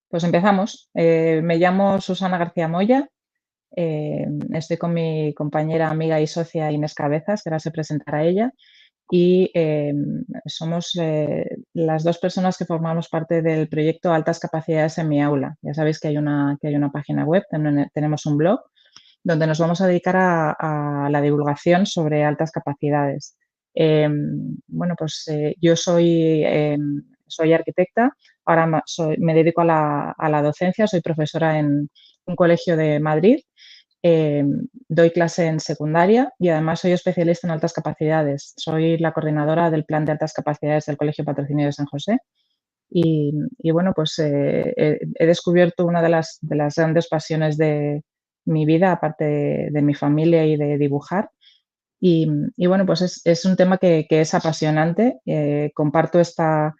Pues empezamos. Me llamo Susana García Moya. Estoy con mi compañera, amiga y socia Inés Cabezas, que ahora se presentará ella. Y somos las dos personas que formamos parte del proyecto Altas Capacidades en mi Aula. Ya sabéis que hay una página web, tenemos un blog, donde nos vamos a dedicar a la divulgación sobre altas capacidades. Bueno, pues yo soy arquitecta, ahora me dedico a la docencia, soy profesora en un colegio de Madrid, doy clase en secundaria y además soy especialista en altas capacidades. Soy la coordinadora del plan de altas capacidades del Colegio Patrocinio de San José. Y bueno, pues he descubierto una de las grandes pasiones de mi vida, aparte de mi familia y de dibujar. Y bueno, pues es un tema que es apasionante. Comparto esta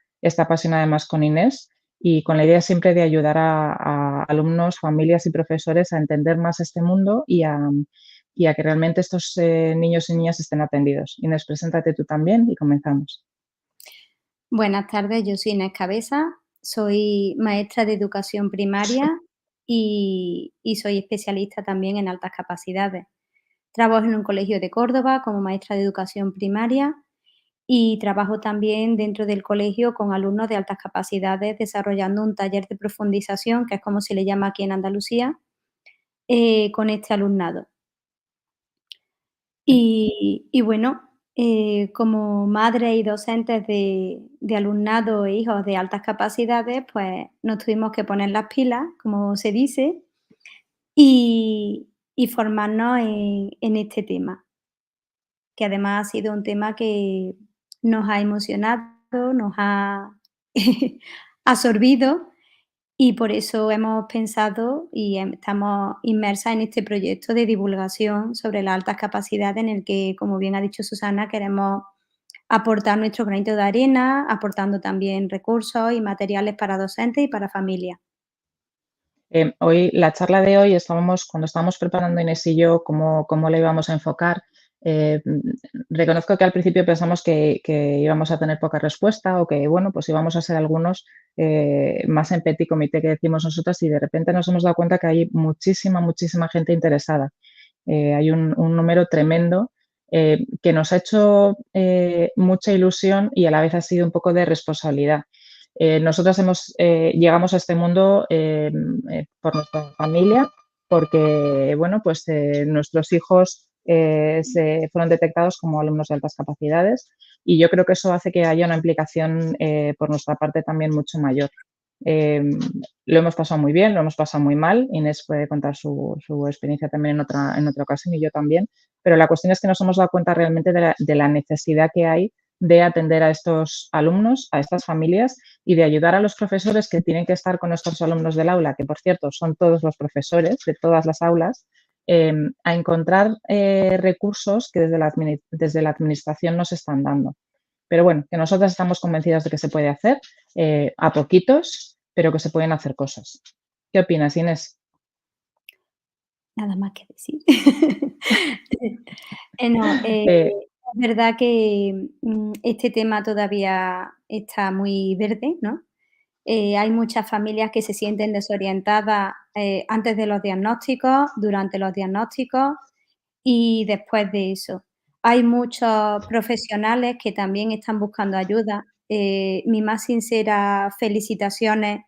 pasión además con Inés y con la idea siempre de ayudar a alumnos, familias y profesores a entender más este mundo y a que realmente estos niños y niñas estén atendidos. Inés, preséntate tú también y comenzamos. Buenas tardes, yo soy Inés Cabeza, soy maestra de educación primaria y soy especialista también en altas capacidades. Trabajo en un colegio de Córdoba como maestra de educación primaria y trabajo también dentro del colegio con alumnos de altas capacidades desarrollando un taller de profundización, que es como se le llama aquí en Andalucía, con este alumnado. Y bueno, como madres y docentes de alumnado e hijos de altas capacidades, pues nos tuvimos que poner las pilas, como se dice, y formarnos en este tema, que además ha sido un tema que nos ha emocionado, nos ha absorbido y por eso hemos pensado y estamos inmersas en este proyecto de divulgación sobre las altas capacidades en el que, como bien ha dicho Susana, queremos aportar nuestro granito de arena, aportando también recursos y materiales para docentes y para familias. La charla de hoy, cuando estábamos preparando Inés y yo cómo la íbamos a enfocar, eh, reconozco que al principio pensamos que íbamos a tener poca respuesta o que, bueno, pues íbamos a ser algunos más en petit comité que decimos nosotras y de repente nos hemos dado cuenta que hay muchísima gente interesada. Hay un número tremendo que nos ha hecho mucha ilusión y a la vez ha sido un poco de responsabilidad. Nosotras llegamos a este mundo por nuestra familia, porque bueno, pues nuestros hijos se fueron detectados como alumnos de altas capacidades y yo creo que eso hace que haya una implicación por nuestra parte también mucho mayor. Eh, lo hemos pasado muy bien, lo hemos pasado muy mal. Inés puede contar su experiencia también en otra ocasión y yo también, pero la cuestión es que nos hemos dado cuenta realmente de la necesidad que hay de atender a estos alumnos, a estas familias y de ayudar a los profesores que tienen que estar con nuestros alumnos del aula, que por cierto son todos los profesores de todas las aulas, a encontrar recursos que desde la administración nos están dando. Pero bueno, que nosotras estamos convencidas de que se puede hacer a poquitos, pero que se pueden hacer cosas. ¿Qué opinas, Inés? Nada más que decir. No, Eh, es verdad que, este tema todavía está muy verde, ¿no? Hay muchas familias que se sienten desorientadas, antes de los diagnósticos, durante los diagnósticos y después de eso. Hay muchos profesionales que también están buscando ayuda. Mi más sincera felicitaciones,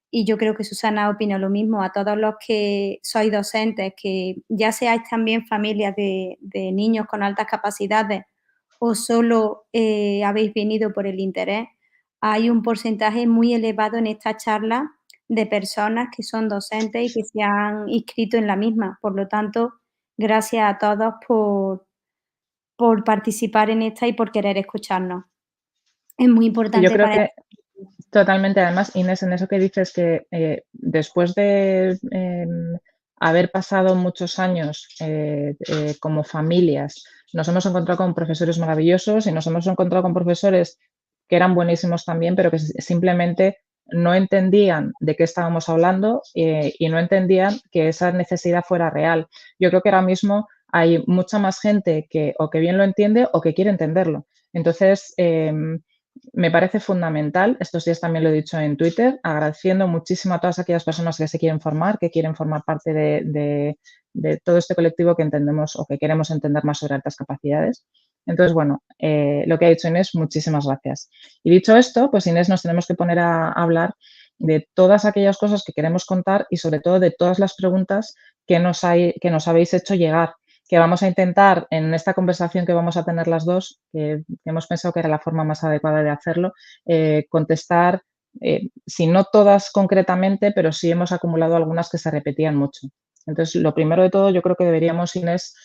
y yo creo que Susana opina lo mismo, a todos los que sois docentes, que ya seáis también familias de niños con altas capacidades o solo, habéis venido por el interés. Hay un porcentaje muy elevado en esta charla de personas que son docentes y que se han inscrito en la misma. Por lo tanto, gracias a todos por participar en esta y por querer escucharnos. Es muy y yo importante creo para. que totalmente, además, Inés, en eso que dices que después de haber pasado muchos años como familias, nos hemos encontrado con profesores maravillosos y nos hemos encontrado con profesores que eran buenísimos también, pero que simplemente no entendían de qué estábamos hablando y no entendían que esa necesidad fuera real. Yo creo que ahora mismo hay mucha más gente que o que bien lo entiende o que quiere entenderlo. Entonces, Me parece fundamental, estos días también lo he dicho en Twitter, agradeciendo muchísimo a todas aquellas personas que se quieren formar, que quieren formar parte de todo este colectivo que entendemos o que queremos entender más sobre altas capacidades. Entonces, bueno, lo que ha dicho Inés, muchísimas gracias. Y dicho esto, pues Inés, nos tenemos que poner a hablar de todas aquellas cosas que queremos contar y sobre todo de todas las preguntas que nos habéis hecho llegar, que vamos a intentar en esta conversación que vamos a tener las dos, que hemos pensado que era la forma más adecuada de hacerlo, contestar, si no todas concretamente, pero sí hemos acumulado algunas que se repetían mucho. Entonces, lo primero de todo, yo creo que deberíamos, Inés,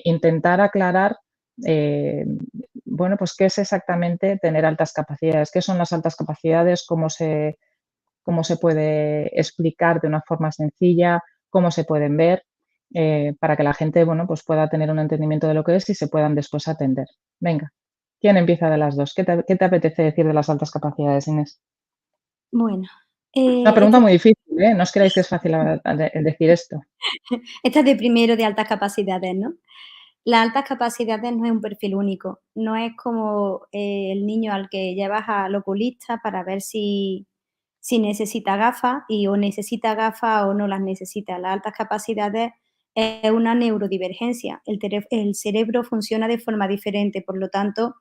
intentar aclarar, bueno, pues qué es exactamente tener altas capacidades, qué son las altas capacidades, cómo se puede explicar de una forma sencilla, cómo se pueden ver, para que la gente, bueno, pues pueda tener un entendimiento de lo que es y se puedan después atender. Venga, ¿quién empieza de las dos? Qué te apetece decir de las altas capacidades, Inés? Bueno, Una pregunta este muy difícil, ¿eh? No os creáis que es fácil decir esto. esta es de primero de altas capacidades, ¿no? Las altas capacidades no es un perfil único, no es como el niño al que llevas al oculista para ver si necesita gafas y o necesita gafas o no las necesita. Las altas capacidades es una neurodivergencia. El cerebro funciona de forma diferente, por lo tanto,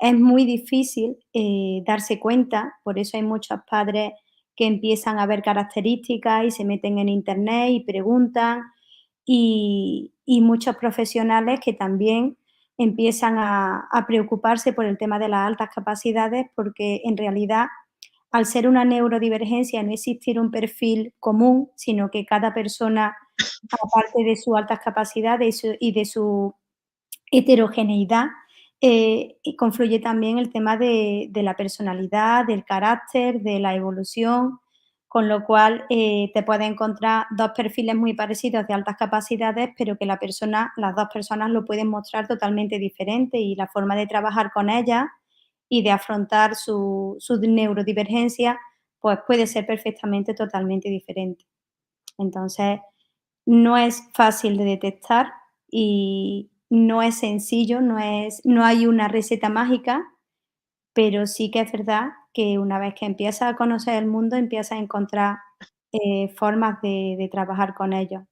es muy difícil darse cuenta. Por eso hay muchos padres que empiezan a ver características y se meten en internet y preguntan, y muchos profesionales que también empiezan a preocuparse por el tema de las altas capacidades, porque en realidad, al ser una neurodivergencia, no existir un perfil común, sino que cada persona, aparte de sus altas capacidades y de su heterogeneidad, y confluye también el tema de la personalidad, del carácter, de la evolución, con lo cual, te puedes encontrar 2 perfiles muy parecidos de altas capacidades, pero que las 2 personas lo pueden mostrar totalmente diferente, y la forma de trabajar con ellas y de afrontar su neurodivergencia, pues puede ser perfectamente totalmente diferente. Entonces, no es fácil de detectar y no es sencillo, no hay una receta mágica, pero sí que es verdad que una vez que empiezas a conocer el mundo, empiezas a encontrar, formas de trabajar con ellos.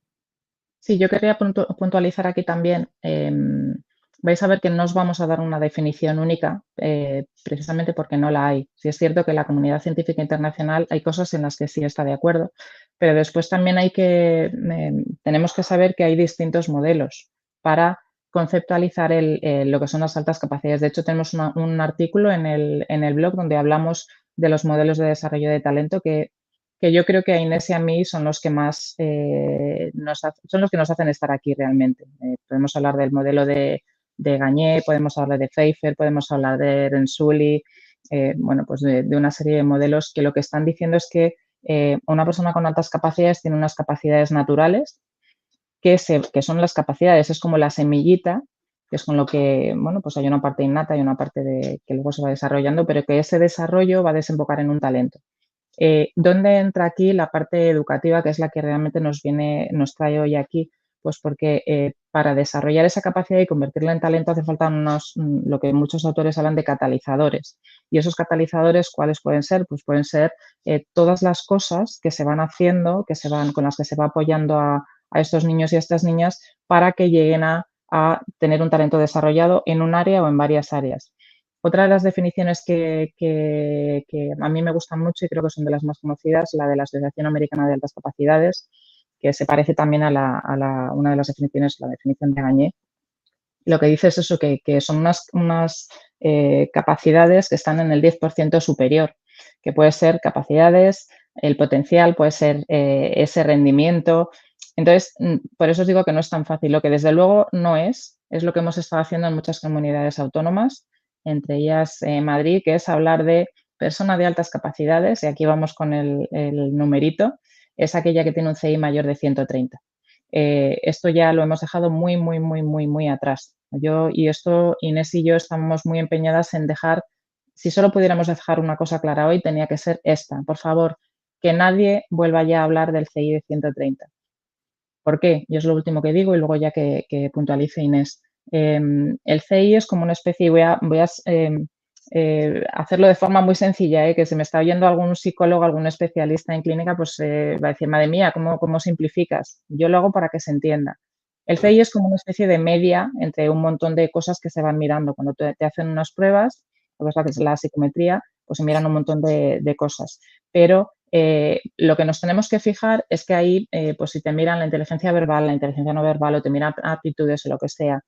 Sí, yo quería puntualizar aquí también. Vais a ver que no os vamos a dar una definición única, precisamente porque no la hay. Sí es cierto que la comunidad científica internacional hay cosas en las que sí está de acuerdo, pero después también tenemos que saber que hay distintos modelos para conceptualizar lo que son las altas capacidades. De hecho, tenemos un artículo en el blog donde hablamos de los modelos de desarrollo de talento que yo creo que a Inés y a mí son los que más son los que nos hacen estar aquí realmente. Podemos hablar del modelo de Gagné, podemos hablar de Pfeiffer, podemos hablar de Renzulli, bueno, pues de una serie de modelos que lo que están diciendo es que una persona con altas capacidades tiene unas capacidades naturales que son las capacidades, es como la semillita, que es con lo que, bueno, pues hay una parte innata y una parte que luego se va desarrollando, pero que ese desarrollo va a desembocar en un talento. ¿Dónde entra aquí la parte educativa, que es la que realmente nos trae hoy aquí? Pues porque para desarrollar esa capacidad y convertirla en talento hace falta lo que muchos autores hablan de catalizadores. Y esos catalizadores, ¿cuáles pueden ser? Pues pueden ser todas las cosas que se van haciendo, con las que se va apoyando a estos niños y a estas niñas para que lleguen a tener un talento desarrollado en un área o en varias áreas. Otra de las definiciones que a mí me gustan mucho y creo que son de las más conocidas, la de la Asociación Americana de Altas Capacidades, que se parece también a una de las definiciones, la definición de Gagné. Lo que dice es eso, que son unas capacidades que están en el 10% superior, que puede ser capacidades, el potencial, puede ser ese rendimiento. Entonces, por eso os digo que no es tan fácil. Lo que desde luego no es lo que hemos estado haciendo en muchas comunidades autónomas, entre ellas Madrid, que es hablar de persona de altas capacidades, y aquí vamos con el numerito, es aquella que tiene un CI mayor de 130. Esto ya lo hemos dejado muy, muy, muy, muy, muy atrás. Inés y yo estamos muy empeñadas en dejar, si solo pudiéramos dejar una cosa clara hoy, tenía que ser esta. Por favor, que nadie vuelva ya a hablar del CI de 130. ¿Por qué? Y es lo último que digo y luego ya que puntualice Inés. El CI es como una especie, voy a hacerlo de forma muy sencilla, que si me está oyendo algún psicólogo, algún especialista en clínica, pues va a decir, madre mía, ¿cómo simplificas? Yo lo hago para que se entienda. El CI es como una especie de media entre un montón de cosas que se van mirando. Cuando te hacen unas pruebas, lo que es la psicometría, pues se miran un montón de cosas. Pero lo que nos tenemos que fijar es que ahí, pues si te miran la inteligencia verbal, la inteligencia no verbal o te miran aptitudes o lo que sea,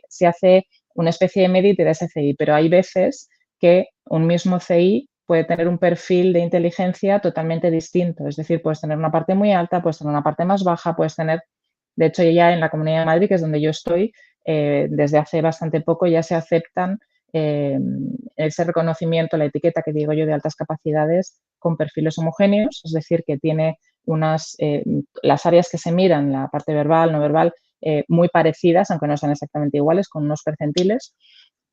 se hace una especie de media y te da ese CI, pero hay veces que un mismo CI puede tener un perfil de inteligencia totalmente distinto. Es decir, puedes tener una parte muy alta, puedes tener una parte más baja, puedes tener, de hecho, ya en la Comunidad de Madrid, que es donde yo estoy, desde hace bastante poco ya se aceptan ese reconocimiento, la etiqueta que digo yo de altas capacidades con perfiles homogéneos, es decir, que tiene las áreas que se miran, la parte verbal, no verbal, muy parecidas, aunque no sean exactamente iguales, con unos percentiles.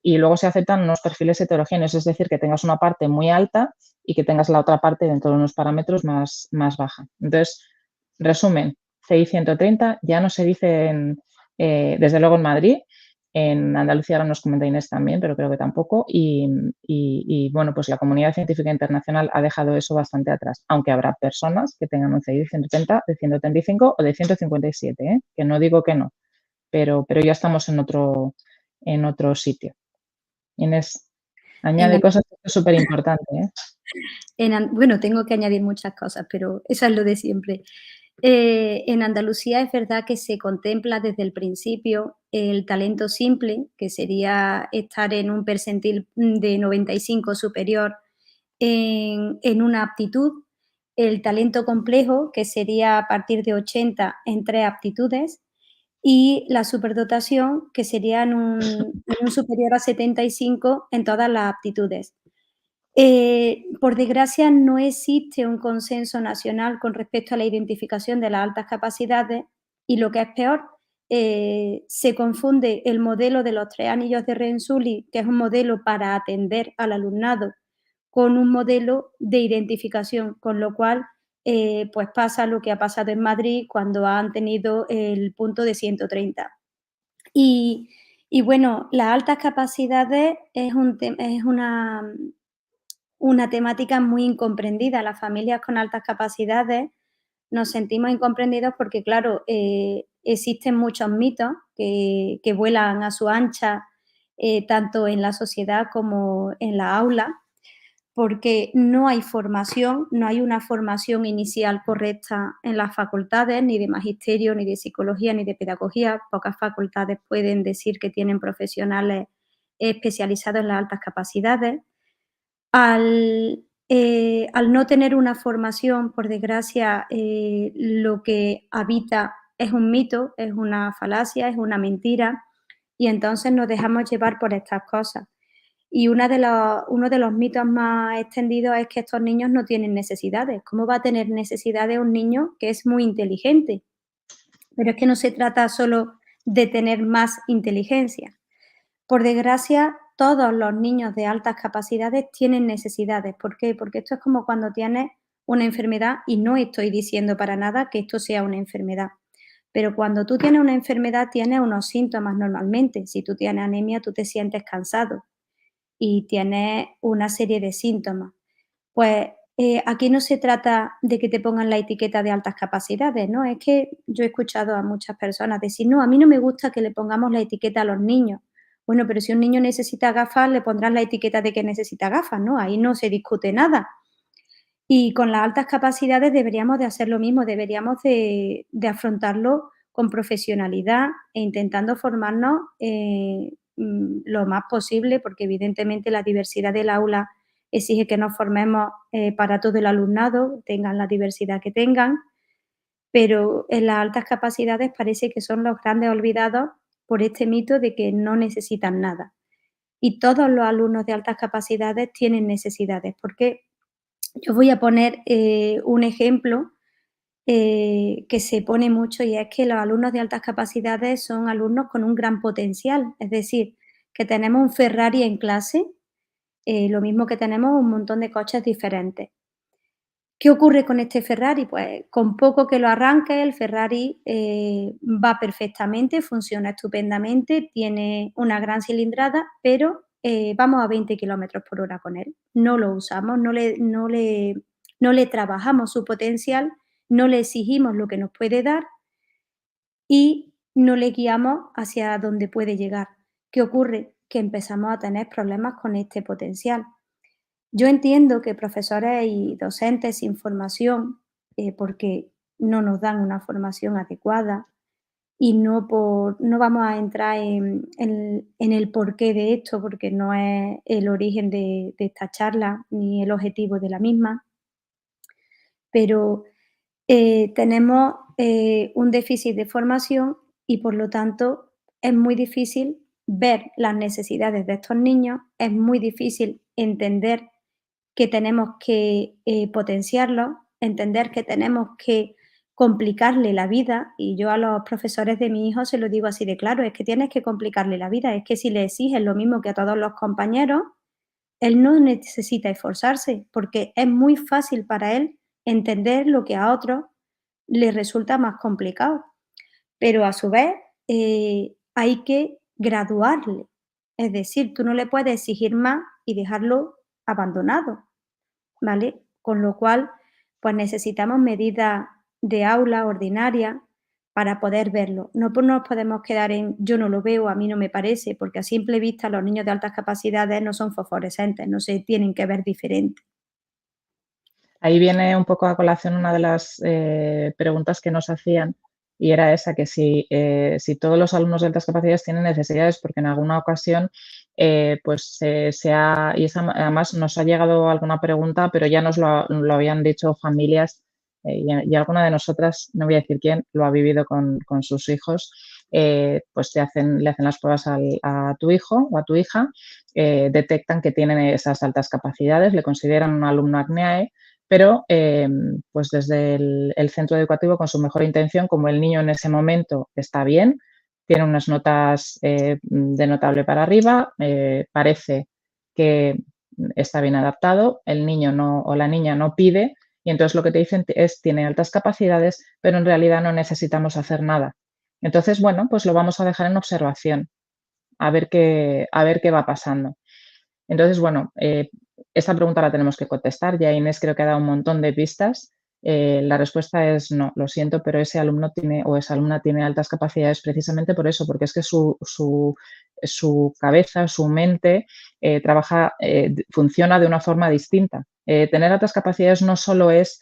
Y luego se aceptan unos perfiles heterogéneos, es decir, que tengas una parte muy alta y que tengas la otra parte dentro de unos parámetros más baja. Entonces, resumen, CI 130 ya no se dice desde luego en Madrid, en Andalucía ahora nos comenta Inés también, pero creo que tampoco. Y bueno, pues la comunidad científica internacional ha dejado eso bastante atrás, aunque habrá personas que tengan un CI de 130, de 135 o de 157, que no digo que no, pero ya estamos en otro sitio. Inés, añade cosas que es súper importante, ¿eh? Bueno, tengo que añadir muchas cosas, pero eso es lo de siempre. En Andalucía es verdad que se contempla desde el principio el talento simple, que sería estar en un percentil de 95 superior en una aptitud, el talento complejo, que sería a partir de 80 en 3 aptitudes, y la superdotación, que sería en un superior a 75 en todas las aptitudes. Por desgracia, no existe un consenso nacional con respecto a la identificación de las altas capacidades y, lo que es peor, se confunde el modelo de los 3 anillos de Renzulli, que es un modelo para atender al alumnado, con un modelo de identificación, con lo cual, pues pasa lo que ha pasado en Madrid cuando han tenido el punto de 130. Y y bueno, las altas capacidades es una temática muy incomprendida. Las familias con altas capacidades nos sentimos incomprendidos porque, claro, existen muchos mitos que vuelan a su ancha, tanto en la sociedad como en la aula, porque no hay formación, no hay una formación inicial correcta en las facultades, ni de magisterio, ni de psicología, ni de pedagogía. Pocas facultades pueden decir que tienen profesionales especializados en las altas capacidades. Al no tener una formación, por desgracia, lo que habita es un mito, es una falacia, es una mentira, y entonces nos dejamos llevar por estas cosas. Y uno de los mitos más extendidos es que estos niños no tienen necesidades. ¿Cómo va a tener necesidades un niño que es muy inteligente? Pero es que no se trata solo de tener más inteligencia. Por desgracia, todos los niños de altas capacidades tienen necesidades. ¿Por qué? Porque esto es como cuando tienes una enfermedad, y no estoy diciendo para nada que esto sea una enfermedad, pero cuando tú tienes una enfermedad tienes unos síntomas normalmente. Si tú tienes anemia, tú te sientes cansado y tienes una serie de síntomas. Pues aquí no se trata de que te pongan la etiqueta de altas capacidades, ¿no? Es que yo he escuchado a muchas personas decir, no, a mí no me gusta que le pongamos la etiqueta a los niños. Bueno, pero si un niño necesita gafas, le pondrás la etiqueta de que necesita gafas, ¿no? Ahí no se discute nada. Y con las altas capacidades deberíamos de hacer lo mismo, deberíamos de afrontarlo con profesionalidad e intentando formarnos lo más posible, porque evidentemente la diversidad del aula exige que nos formemos para todo el alumnado, tengan la diversidad que tengan, pero en las altas capacidades parece que son los grandes olvidados por este mito de que no necesitan nada. Y todos los alumnos de altas capacidades tienen necesidades, porque yo voy a poner un ejemplo que se pone mucho, y es que los alumnos de altas capacidades son alumnos con un gran potencial, es decir, que tenemos un Ferrari en clase, lo mismo que tenemos un montón de coches diferentes. ¿Qué ocurre con este Ferrari? Pues con poco que lo arranque, el Ferrari va perfectamente, funciona estupendamente, tiene una gran cilindrada, pero vamos a 20 kilómetros por hora con él. No lo usamos, no le trabajamos su potencial, no le exigimos lo que nos puede dar y no le guiamos hacia donde puede llegar. ¿Qué ocurre? Que empezamos a tener problemas con este potencial. Yo entiendo que profesores y docentes sin formación, porque no nos dan una formación adecuada y no vamos a entrar en el porqué de esto, porque no es el origen de esta charla ni el objetivo de la misma, pero tenemos un déficit de formación y por lo tanto es muy difícil ver las necesidades de estos niños, es muy difícil entender que tenemos que potenciarlos, entender que tenemos que complicarle la vida, y yo a los profesores de mi hijo se lo digo así de claro, es que tienes que complicarle la vida, es que si le exiges lo mismo que a todos los compañeros, él no necesita esforzarse, porque es muy fácil para él entender lo que a otros les resulta más complicado. Pero a su vez, hay que graduarle. Es decir, tú no le puedes exigir más y dejarlo abandonado, ¿vale? Con lo cual, pues necesitamos medidas de aula ordinaria para poder verlo. No nos podemos quedar en yo no lo veo, a mí no me parece, porque a simple vista los niños de altas capacidades no son fosforescentes, no se tienen que ver diferentes. Ahí viene un poco a colación una de las preguntas que nos hacían y era esa, que si todos los alumnos de altas capacidades tienen necesidades, porque en alguna ocasión pues además nos ha llegado alguna pregunta, pero ya nos lo habían dicho familias y alguna de nosotras, no voy a decir quién, lo ha vivido con sus hijos, pues le hacen las pruebas a tu hijo o a tu hija, detectan que tienen esas altas capacidades, le consideran un alumno ACNEAE, pero pues desde el centro educativo, con su mejor intención, como el niño en ese momento está bien, tiene unas notas de notable para arriba, parece que está bien adaptado, el niño o la niña no pide y entonces lo que te dicen es tiene altas capacidades, pero en realidad no necesitamos hacer nada. Entonces, bueno, pues lo vamos a dejar en observación, a ver qué va pasando. Entonces, bueno, esta pregunta la tenemos que contestar. Ya Inés creo que ha dado un montón de pistas. La respuesta es no, lo siento, pero ese alumno tiene o esa alumna tiene altas capacidades precisamente por eso, porque es que su cabeza, su mente funciona de una forma distinta. Tener altas capacidades no solo es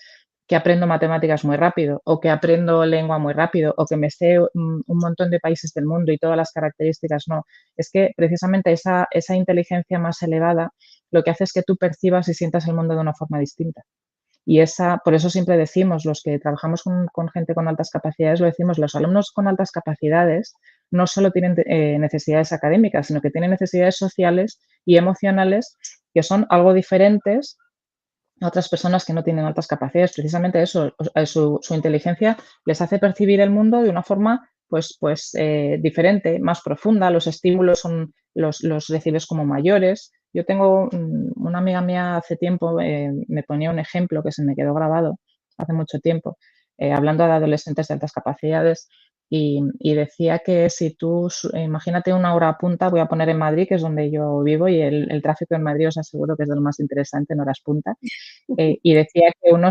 que aprendo matemáticas muy rápido o que aprendo lengua muy rápido o que me sé un montón de países del mundo y todas las características, no. Es que precisamente esa inteligencia más elevada lo que hace es que tú percibas y sientas el mundo de una forma distinta. Y por eso siempre decimos, los que trabajamos con gente con altas capacidades, lo decimos, los alumnos con altas capacidades no solo tienen necesidades académicas, sino que tienen necesidades sociales y emocionales que son algo diferentes a otras personas que no tienen altas capacidades. Precisamente eso, su inteligencia les hace percibir el mundo de una forma diferente, más profunda. Los estímulos los recibes como mayores. Yo tengo una amiga mía hace tiempo, me ponía un ejemplo que se me quedó grabado hace mucho tiempo, hablando de adolescentes de altas capacidades. Y decía que si tú, imagínate una hora punta, voy a poner en Madrid, que es donde yo vivo, y el tráfico en Madrid os aseguro que es de lo más interesante en horas punta. Y decía que un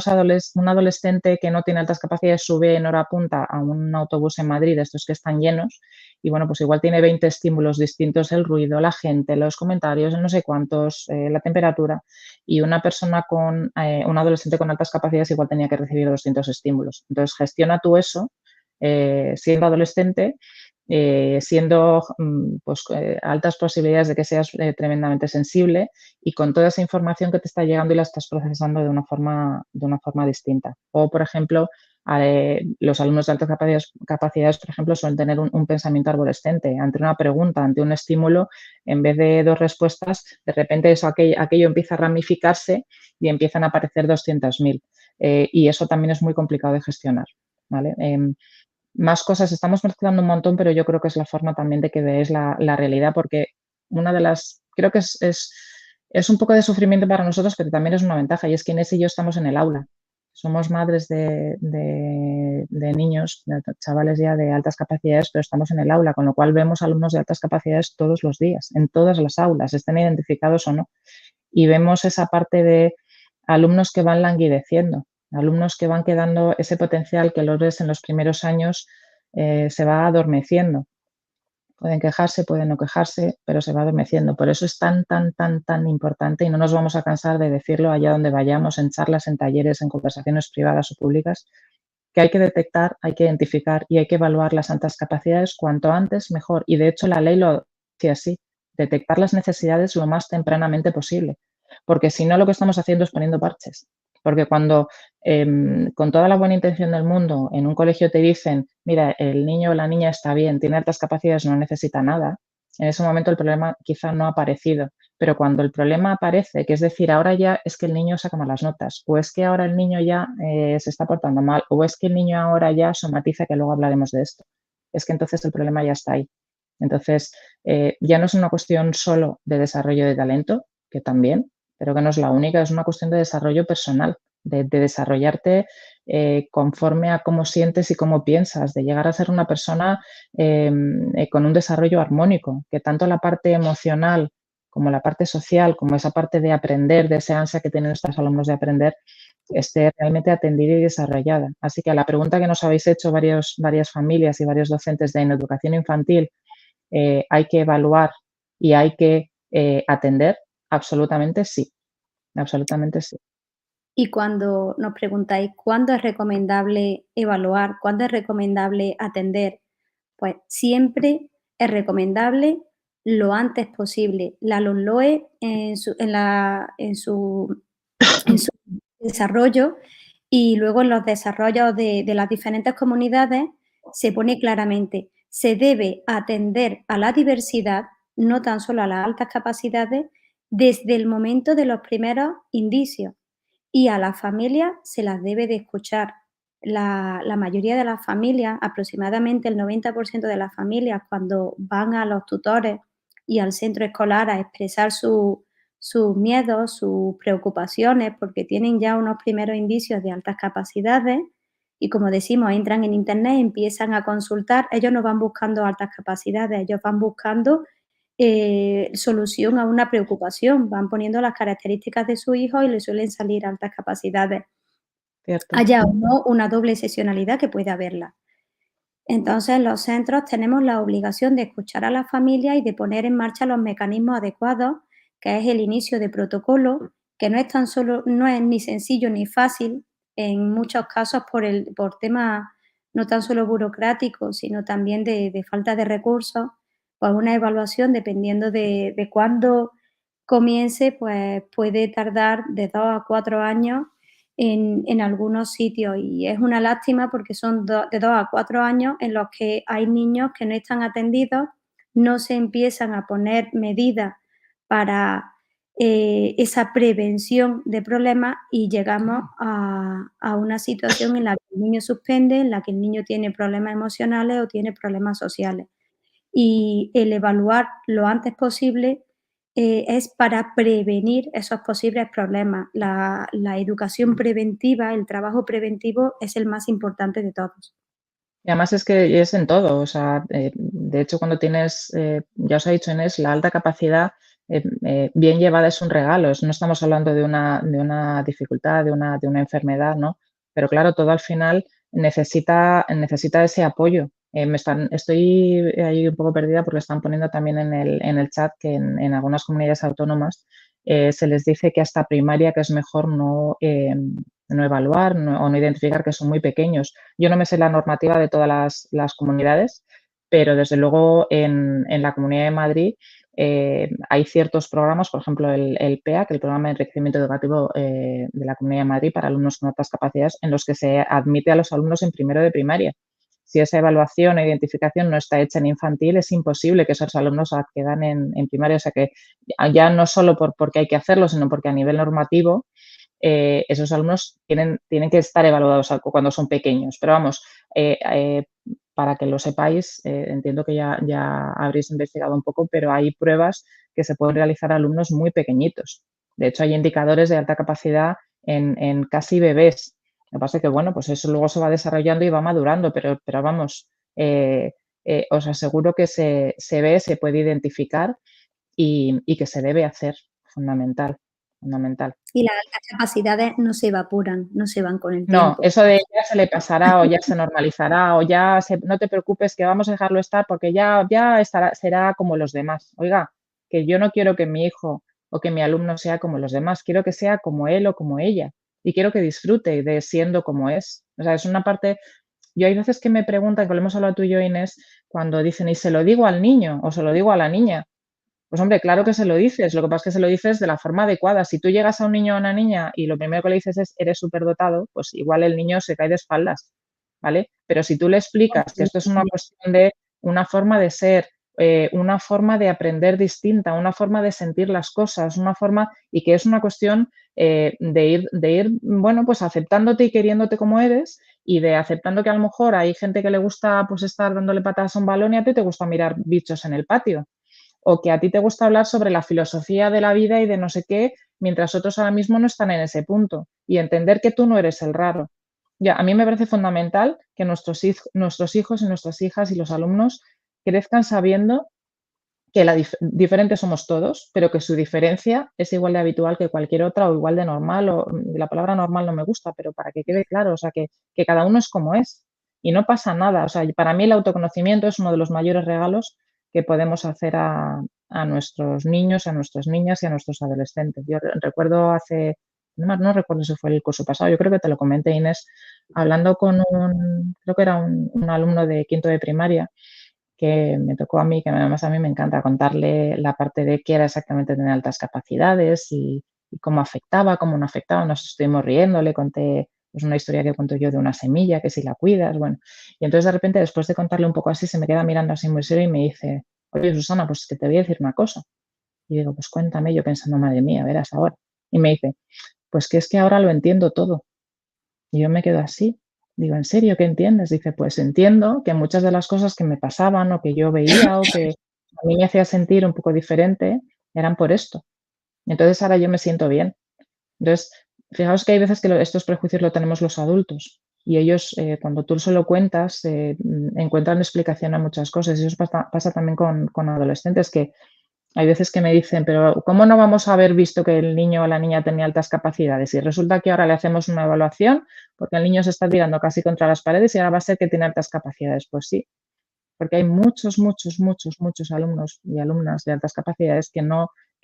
adolescente que no tiene altas capacidades sube en hora punta a un autobús en Madrid, estos que están llenos, y bueno, pues igual tiene 20 estímulos distintos, el ruido, la gente, los comentarios, no sé cuántos, la temperatura, y un adolescente con altas capacidades igual tenía que recibir 200 estímulos. Entonces, gestiona tú eso siendo adolescente, siendo altas posibilidades de que seas tremendamente sensible y con toda esa información que te está llegando y la estás procesando de una forma distinta. O, por ejemplo, los alumnos de altas capacidades, por ejemplo, suelen tener un pensamiento arborescente. Ante una pregunta, ante un estímulo, en vez de dos respuestas, de repente aquello empieza a ramificarse y empiezan a aparecer 200.000. Y eso también es muy complicado de gestionar, ¿vale? Más cosas, estamos mezclando un montón, pero yo creo que es la forma también de que veáis la realidad, porque creo que es un poco de sufrimiento para nosotros, pero también es una ventaja, y es que Inés y yo estamos en el aula. somos madres de niños, de chavales ya de altas capacidades, pero estamos en el aula, con lo cual vemos alumnos de altas capacidades todos los días, en todas las aulas, estén identificados o no. Y vemos esa parte de alumnos que van languideciendo, alumnos que van quedando, ese potencial que los ves en los primeros años se va adormeciendo. Pueden quejarse, pueden no quejarse, pero se va adormeciendo. Por eso es tan, tan, tan, tan importante y no nos vamos a cansar de decirlo allá donde vayamos, en charlas, en talleres, en conversaciones privadas o públicas, que hay que detectar, hay que identificar y hay que evaluar las altas capacidades cuanto antes mejor. Y de hecho la ley lo dice así, detectar las necesidades lo más tempranamente posible, porque si no lo que estamos haciendo es poniendo parches. Porque cuando con toda la buena intención del mundo en un colegio te dicen, mira, el niño o la niña está bien, tiene altas capacidades, no necesita nada, en ese momento el problema quizá no ha aparecido. Pero cuando el problema aparece, que es decir, ahora ya es que el niño saca malas notas, o es que ahora el niño ya se está portando mal, o es que el niño ahora ya somatiza, que luego hablaremos de esto, es que entonces el problema ya está ahí. Entonces, ya no es una cuestión solo de desarrollo de talento, que también, pero que no es la única, es una cuestión de desarrollo personal, de desarrollarte conforme a cómo sientes y cómo piensas, de llegar a ser una persona con un desarrollo armónico, que tanto la parte emocional como la parte social, como esa parte de aprender, de esa ansia que tienen estos alumnos de aprender, esté realmente atendida y desarrollada. Así que a la pregunta que nos habéis hecho varias familias y varios docentes de en educación infantil, ¿hay que evaluar y hay que atender? Absolutamente sí, absolutamente sí. Y cuando nos preguntáis cuándo es recomendable evaluar, cuándo es recomendable atender, pues siempre es recomendable lo antes posible. La LOMLOE en su desarrollo y luego en los desarrollos de las diferentes comunidades se pone claramente, se debe atender a la diversidad, no tan solo a las altas capacidades, desde el momento de los primeros indicios y a las familias se las debe de escuchar. La mayoría de las familias, aproximadamente el 90% de las familias, cuando van a los tutores y al centro escolar a expresar sus miedos, sus preocupaciones, porque tienen ya unos primeros indicios de altas capacidades y, como decimos, entran en Internet, empiezan a consultar, ellos no van buscando altas capacidades, ellos van buscando solución a una preocupación, van poniendo las características de su hijo y le suelen salir altas capacidades. Cierto. Haya o no una doble excepcionalidad que puede haberla. Entonces, los centros tenemos la obligación de escuchar a la familia y de poner en marcha los mecanismos adecuados, que es el inicio de protocolo, que no es tan solo, no es ni sencillo ni fácil, en muchos casos por temas no tan solo burocráticos, sino también de falta de recursos, pues una evaluación, dependiendo de cuándo comience, pues puede tardar de 2 a 4 años en algunos sitios y es una lástima porque son de 2 a 4 años en los que hay niños que no están atendidos, no se empiezan a poner medidas para esa prevención de problemas y llegamos a una situación en la que el niño suspende, en la que el niño tiene problemas emocionales o tiene problemas sociales. Y el evaluar lo antes posible es para prevenir esos posibles problemas. La educación preventiva, el trabajo preventivo es el más importante de todos. Y además es que es en todo, o sea, de hecho cuando tienes, ya os he dicho Inés, la alta capacidad bien llevada es un regalo, no estamos hablando de una dificultad, de una enfermedad, ¿no? Pero claro, todo al final necesita ese apoyo. Estoy ahí un poco perdida porque están poniendo también en el chat que en algunas comunidades autónomas se les dice que hasta primaria que es mejor no evaluar o no identificar que son muy pequeños. Yo no me sé la normativa de todas las comunidades, pero desde luego en la Comunidad de Madrid hay ciertos programas, por ejemplo el PEAC, el Programa de Enriquecimiento Educativo de la Comunidad de Madrid para alumnos con altas capacidades, en los que se admite a los alumnos en primero de primaria. Si esa evaluación o identificación no está hecha en infantil, es imposible que esos alumnos accedan en primaria. O sea que ya no solo porque hay que hacerlo, sino porque a nivel normativo esos alumnos tienen que estar evaluados cuando son pequeños. Pero vamos, para que lo sepáis, entiendo que ya habréis investigado un poco, pero hay pruebas que se pueden realizar a alumnos muy pequeñitos. De hecho, hay indicadores de alta capacidad en casi bebés. Lo que pasa es que, bueno, pues eso luego se va desarrollando y va madurando, pero vamos, eh, os aseguro que se ve, se puede identificar y que se debe hacer, fundamental, fundamental. Y las capacidades no se evaporan, no se van con el No, tiempo. eso de ya se le pasará o ya se normalizará o no te preocupes que vamos a dejarlo estar porque ya estará, será como los demás. Oiga, que yo no quiero que mi hijo o que mi alumno sea como los demás, quiero que sea como él o como ella y quiero que disfrute de siendo como es. O sea, es una parte, yo hay veces que me preguntan, que lo hemos hablado tú y yo, Inés, cuando dicen, ¿y se lo digo al niño o se lo digo a la niña? Pues hombre, claro que se lo dices, lo que pasa es que se lo dices de la forma adecuada. Si tú llegas a un niño o a una niña y lo primero que le dices es eres superdotado, pues igual el niño se cae de espaldas, ¿vale? Pero si tú le explicas que esto es una cuestión de una forma de ser, una forma de aprender distinta, una forma de sentir las cosas, una forma y que es una cuestión de ir, bueno, pues aceptándote y queriéndote como eres y de aceptando que a lo mejor hay gente que le gusta pues estar dándole patadas a un balón y a ti te gusta mirar bichos en el patio o que a ti te gusta hablar sobre la filosofía de la vida y de no sé qué, mientras otros ahora mismo no están en ese punto. Y entender que tú no eres el raro. Ya, a mí me parece fundamental que nuestros hijos y nuestras hijas y los alumnos crezcan sabiendo que diferentes somos todos, pero que su diferencia es igual de habitual que cualquier otra o igual de normal, o la palabra normal no me gusta, pero para que quede claro, o sea, que cada uno es como es y no pasa nada. O sea, para mí el autoconocimiento es uno de los mayores regalos que podemos hacer a nuestros niños, a nuestras niñas y a nuestros adolescentes. Yo recuerdo no recuerdo si fue el curso pasado, yo creo que te lo comenté, Inés, hablando con creo que era un alumno de quinto de primaria, que me tocó a mí, que además a mí me encanta contarle la parte de qué era exactamente tener altas capacidades y cómo afectaba, cómo no afectaba. Nos estuvimos riendo, le conté pues, una historia que cuento yo de una semilla, que si la cuidas, bueno. Y entonces de repente, después de contarle un poco así, se me queda mirando así muy serio y me dice, oye, Susana, pues que te voy a decir una cosa. Y digo, pues cuéntame, yo pensando, madre mía, verás ahora. Y me dice, pues que es que ahora lo entiendo todo. Y yo me quedo así. Digo, ¿en serio qué entiendes? Dice, pues entiendo que muchas de las cosas que me pasaban o que yo veía o que a mí me hacía sentir un poco diferente eran por esto. Entonces ahora yo me siento bien. Entonces, fijaos que hay veces que estos prejuicios lo tenemos los adultos y ellos, cuando tú se lo cuentas, encuentran explicación a muchas cosas. Y eso pasa también con adolescentes que hay veces que me dicen, pero ¿cómo no vamos a haber visto que el niño o la niña tenía altas capacidades? Y resulta que ahora le hacemos una evaluación porque el niño se está tirando casi contra las paredes y ahora va a ser que tiene altas capacidades. Pues sí, porque hay muchos, muchos, muchos, muchos alumnos y alumnas de altas capacidades que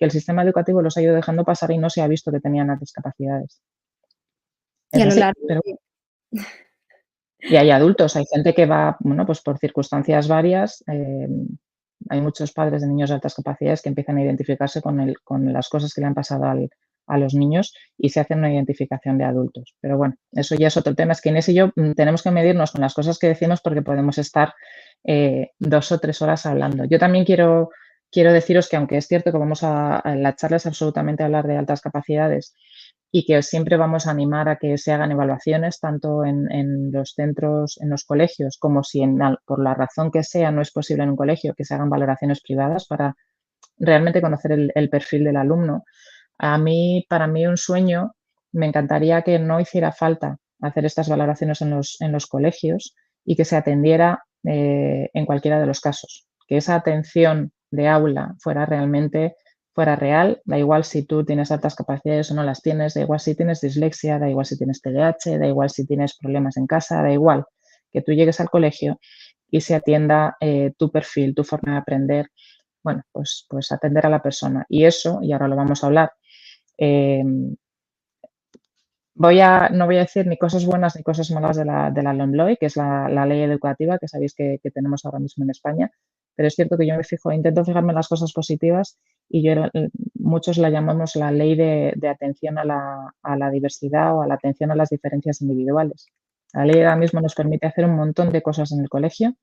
el sistema educativo los ha ido dejando pasar y no se ha visto que tenían altas capacidades. Y Es a lo así, largo pero de y hay adultos, hay gente que va, bueno, pues por circunstancias varias, hay muchos padres de niños de altas capacidades que empiezan a identificarse con las cosas que le han pasado a los niños y se hacen una identificación de adultos. Pero bueno, eso ya es otro tema. Es que Inés y yo tenemos que medirnos con las cosas que decimos porque podemos estar 2 o 3 horas hablando. Yo también quiero deciros que aunque es cierto que la charla es absolutamente hablar de altas capacidades, y que siempre vamos a animar a que se hagan evaluaciones tanto en los centros, en los colegios, como si por la razón que sea no es posible en un colegio que se hagan valoraciones privadas para realmente conocer el perfil del alumno. Para mí un sueño, me encantaría que no hiciera falta hacer estas valoraciones en los colegios y que se atendiera en cualquiera de los casos, que esa atención de aula fuera real, da igual si tú tienes altas capacidades o no las tienes, da igual si tienes dislexia, da igual si tienes TDAH, da igual si tienes problemas en casa, da igual que tú llegues al colegio y se atienda tu perfil, tu forma de aprender, bueno, pues atender a la persona. Y eso, y ahora lo vamos a hablar, eh, no voy a decir ni cosas buenas ni cosas malas de la LOMLOE, que es la ley educativa que sabéis que tenemos ahora mismo en España, pero es cierto que yo intento fijarme en las cosas positivas y muchos la llamamos la ley de atención a la diversidad o a la atención a las diferencias individuales. La ley ahora mismo nos permite hacer un montón de cosas en el colegio,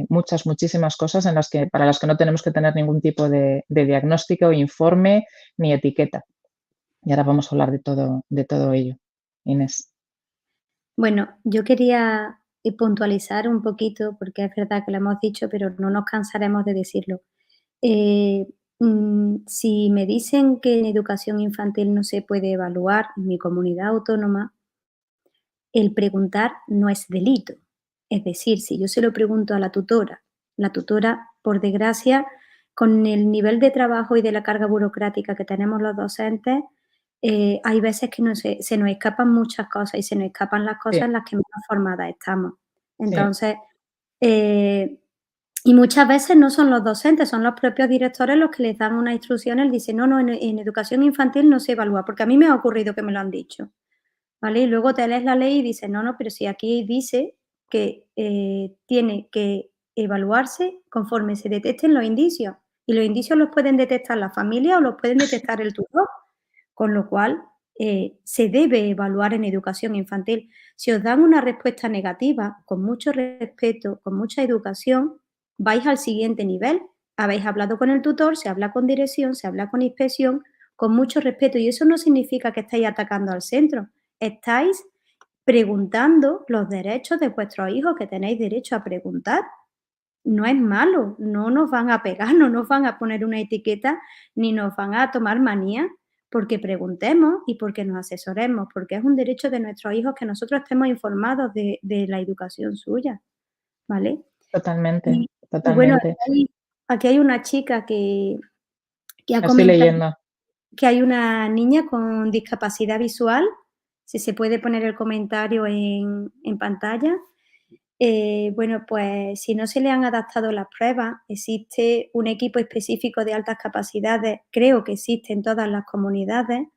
muchísimas cosas para las que no tenemos que tener ningún tipo de diagnóstico, informe ni etiqueta. Y ahora vamos a hablar de todo ello, Inés. bueno, yo quería, puntualizar un poquito, porque es verdad que lo hemos dicho, pero no nos cansaremos de decirlo. Eh, si me dicen que en educación infantil no se puede evaluar en mi comunidad autónoma, el preguntar no es delito. Es decir, si yo se lo pregunto a la tutora, por desgracia, con el nivel de trabajo y de la carga burocrática que tenemos los docentes, hay veces que se nos escapan muchas cosas y se nos escapan las cosas Sí, en las que menos formadas estamos. sí, Entonces, eh, y muchas veces no son los docentes, son los propios directores los que les dan unas instrucciones, dicen, no, no, en educación infantil no se evalúa, porque a mí me ha ocurrido que me lo han dicho. ¿Vale? Y luego te lees la ley y dices, no, no, pero si aquí dice que tiene que evaluarse conforme se detecten los indicios. Y los indicios los pueden detectar la familia o los pueden detectar el tutor. Con lo cual, se debe evaluar en educación infantil. Si os dan una respuesta negativa, con mucho respeto, con mucha educación, vais al siguiente nivel. Habéis hablado con el tutor, se habla con dirección, se habla con inspección, con mucho respeto. Y eso no significa que estáis atacando al centro. Estáis preguntando los derechos de vuestros hijos, que tenéis derecho a preguntar. No es malo, no nos van a pegar, no nos van a poner una etiqueta, ni nos van a tomar manía porque preguntemos y porque nos asesoremos, porque es un derecho de nuestros hijos que nosotros estemos informados de la educación suya, ¿vale? totalmente, Y bueno, totalmente. aquí hay una chica que ha La estoy comentado leyendo. que hay una niña con discapacidad visual, si se puede poner el comentario en pantalla. Bueno, pues si no se le han adaptado las pruebas, existe un equipo específico de altas capacidades, creo que existe en todas las comunidades.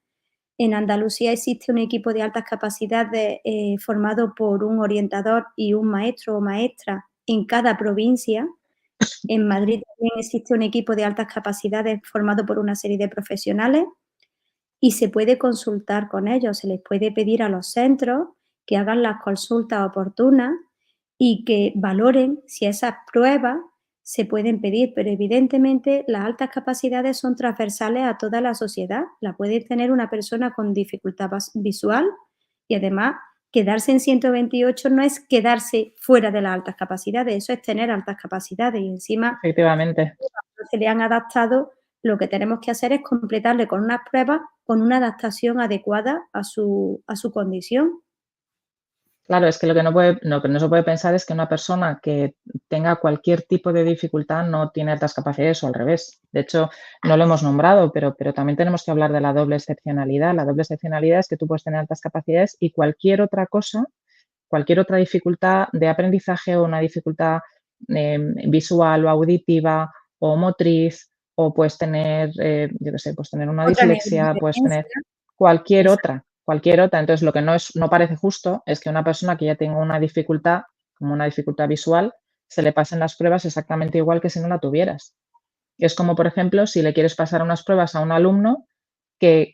En Andalucía existe un equipo de altas capacidades formado por un orientador y un maestro o maestra en cada provincia. En Madrid también existe un equipo de altas capacidades formado por una serie de profesionales y se puede consultar con ellos, se les puede pedir a los centros que hagan las consultas oportunas y que valoren si esas pruebas se pueden pedir, pero evidentemente las altas capacidades son transversales a toda la sociedad. La puede tener una persona con dificultad visual y además quedarse en 128 no es quedarse fuera de las altas capacidades, eso es tener altas capacidades y encima Efectivamente. no se le han adaptado, lo que tenemos que hacer es completarle con unas pruebas con una adaptación adecuada a su condición. Claro, es que lo que no se puede pensar es que una persona que tenga cualquier tipo de dificultad no tiene altas capacidades o al revés. De hecho, no lo hemos nombrado, pero también tenemos que hablar de la doble excepcionalidad. La doble excepcionalidad es que tú puedes tener altas capacidades y cualquier otra cosa, cualquier otra dificultad de aprendizaje o una dificultad visual o auditiva o motriz, o puedes tener, yo qué sé, puedes tener una Otra dislexia, puedes tener neurodivergencia, cualquier esa otra, cualquier otra. Entonces, lo que no parece justo es que una persona que ya tenga una dificultad, como una dificultad visual, se le pasen las pruebas exactamente igual que si no la tuvieras. Es como, por ejemplo, si le quieres pasar unas pruebas a un alumno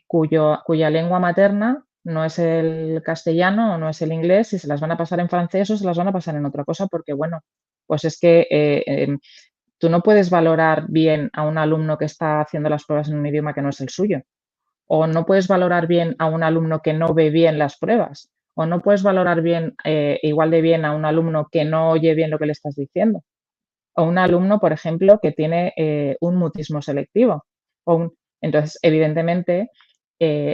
cuya lengua materna no es el castellano o no es el inglés, y se las van a pasar en francés o se las van a pasar en otra cosa, porque, bueno, pues es que tú no puedes valorar bien a un alumno que está haciendo las pruebas en un idioma que no es el suyo, o no puedes valorar bien a un alumno que no ve bien las pruebas, o no puedes valorar bien, igual de bien a un alumno que no oye bien lo que le estás diciendo, o un alumno, por ejemplo, que tiene un mutismo selectivo. Entonces, evidentemente,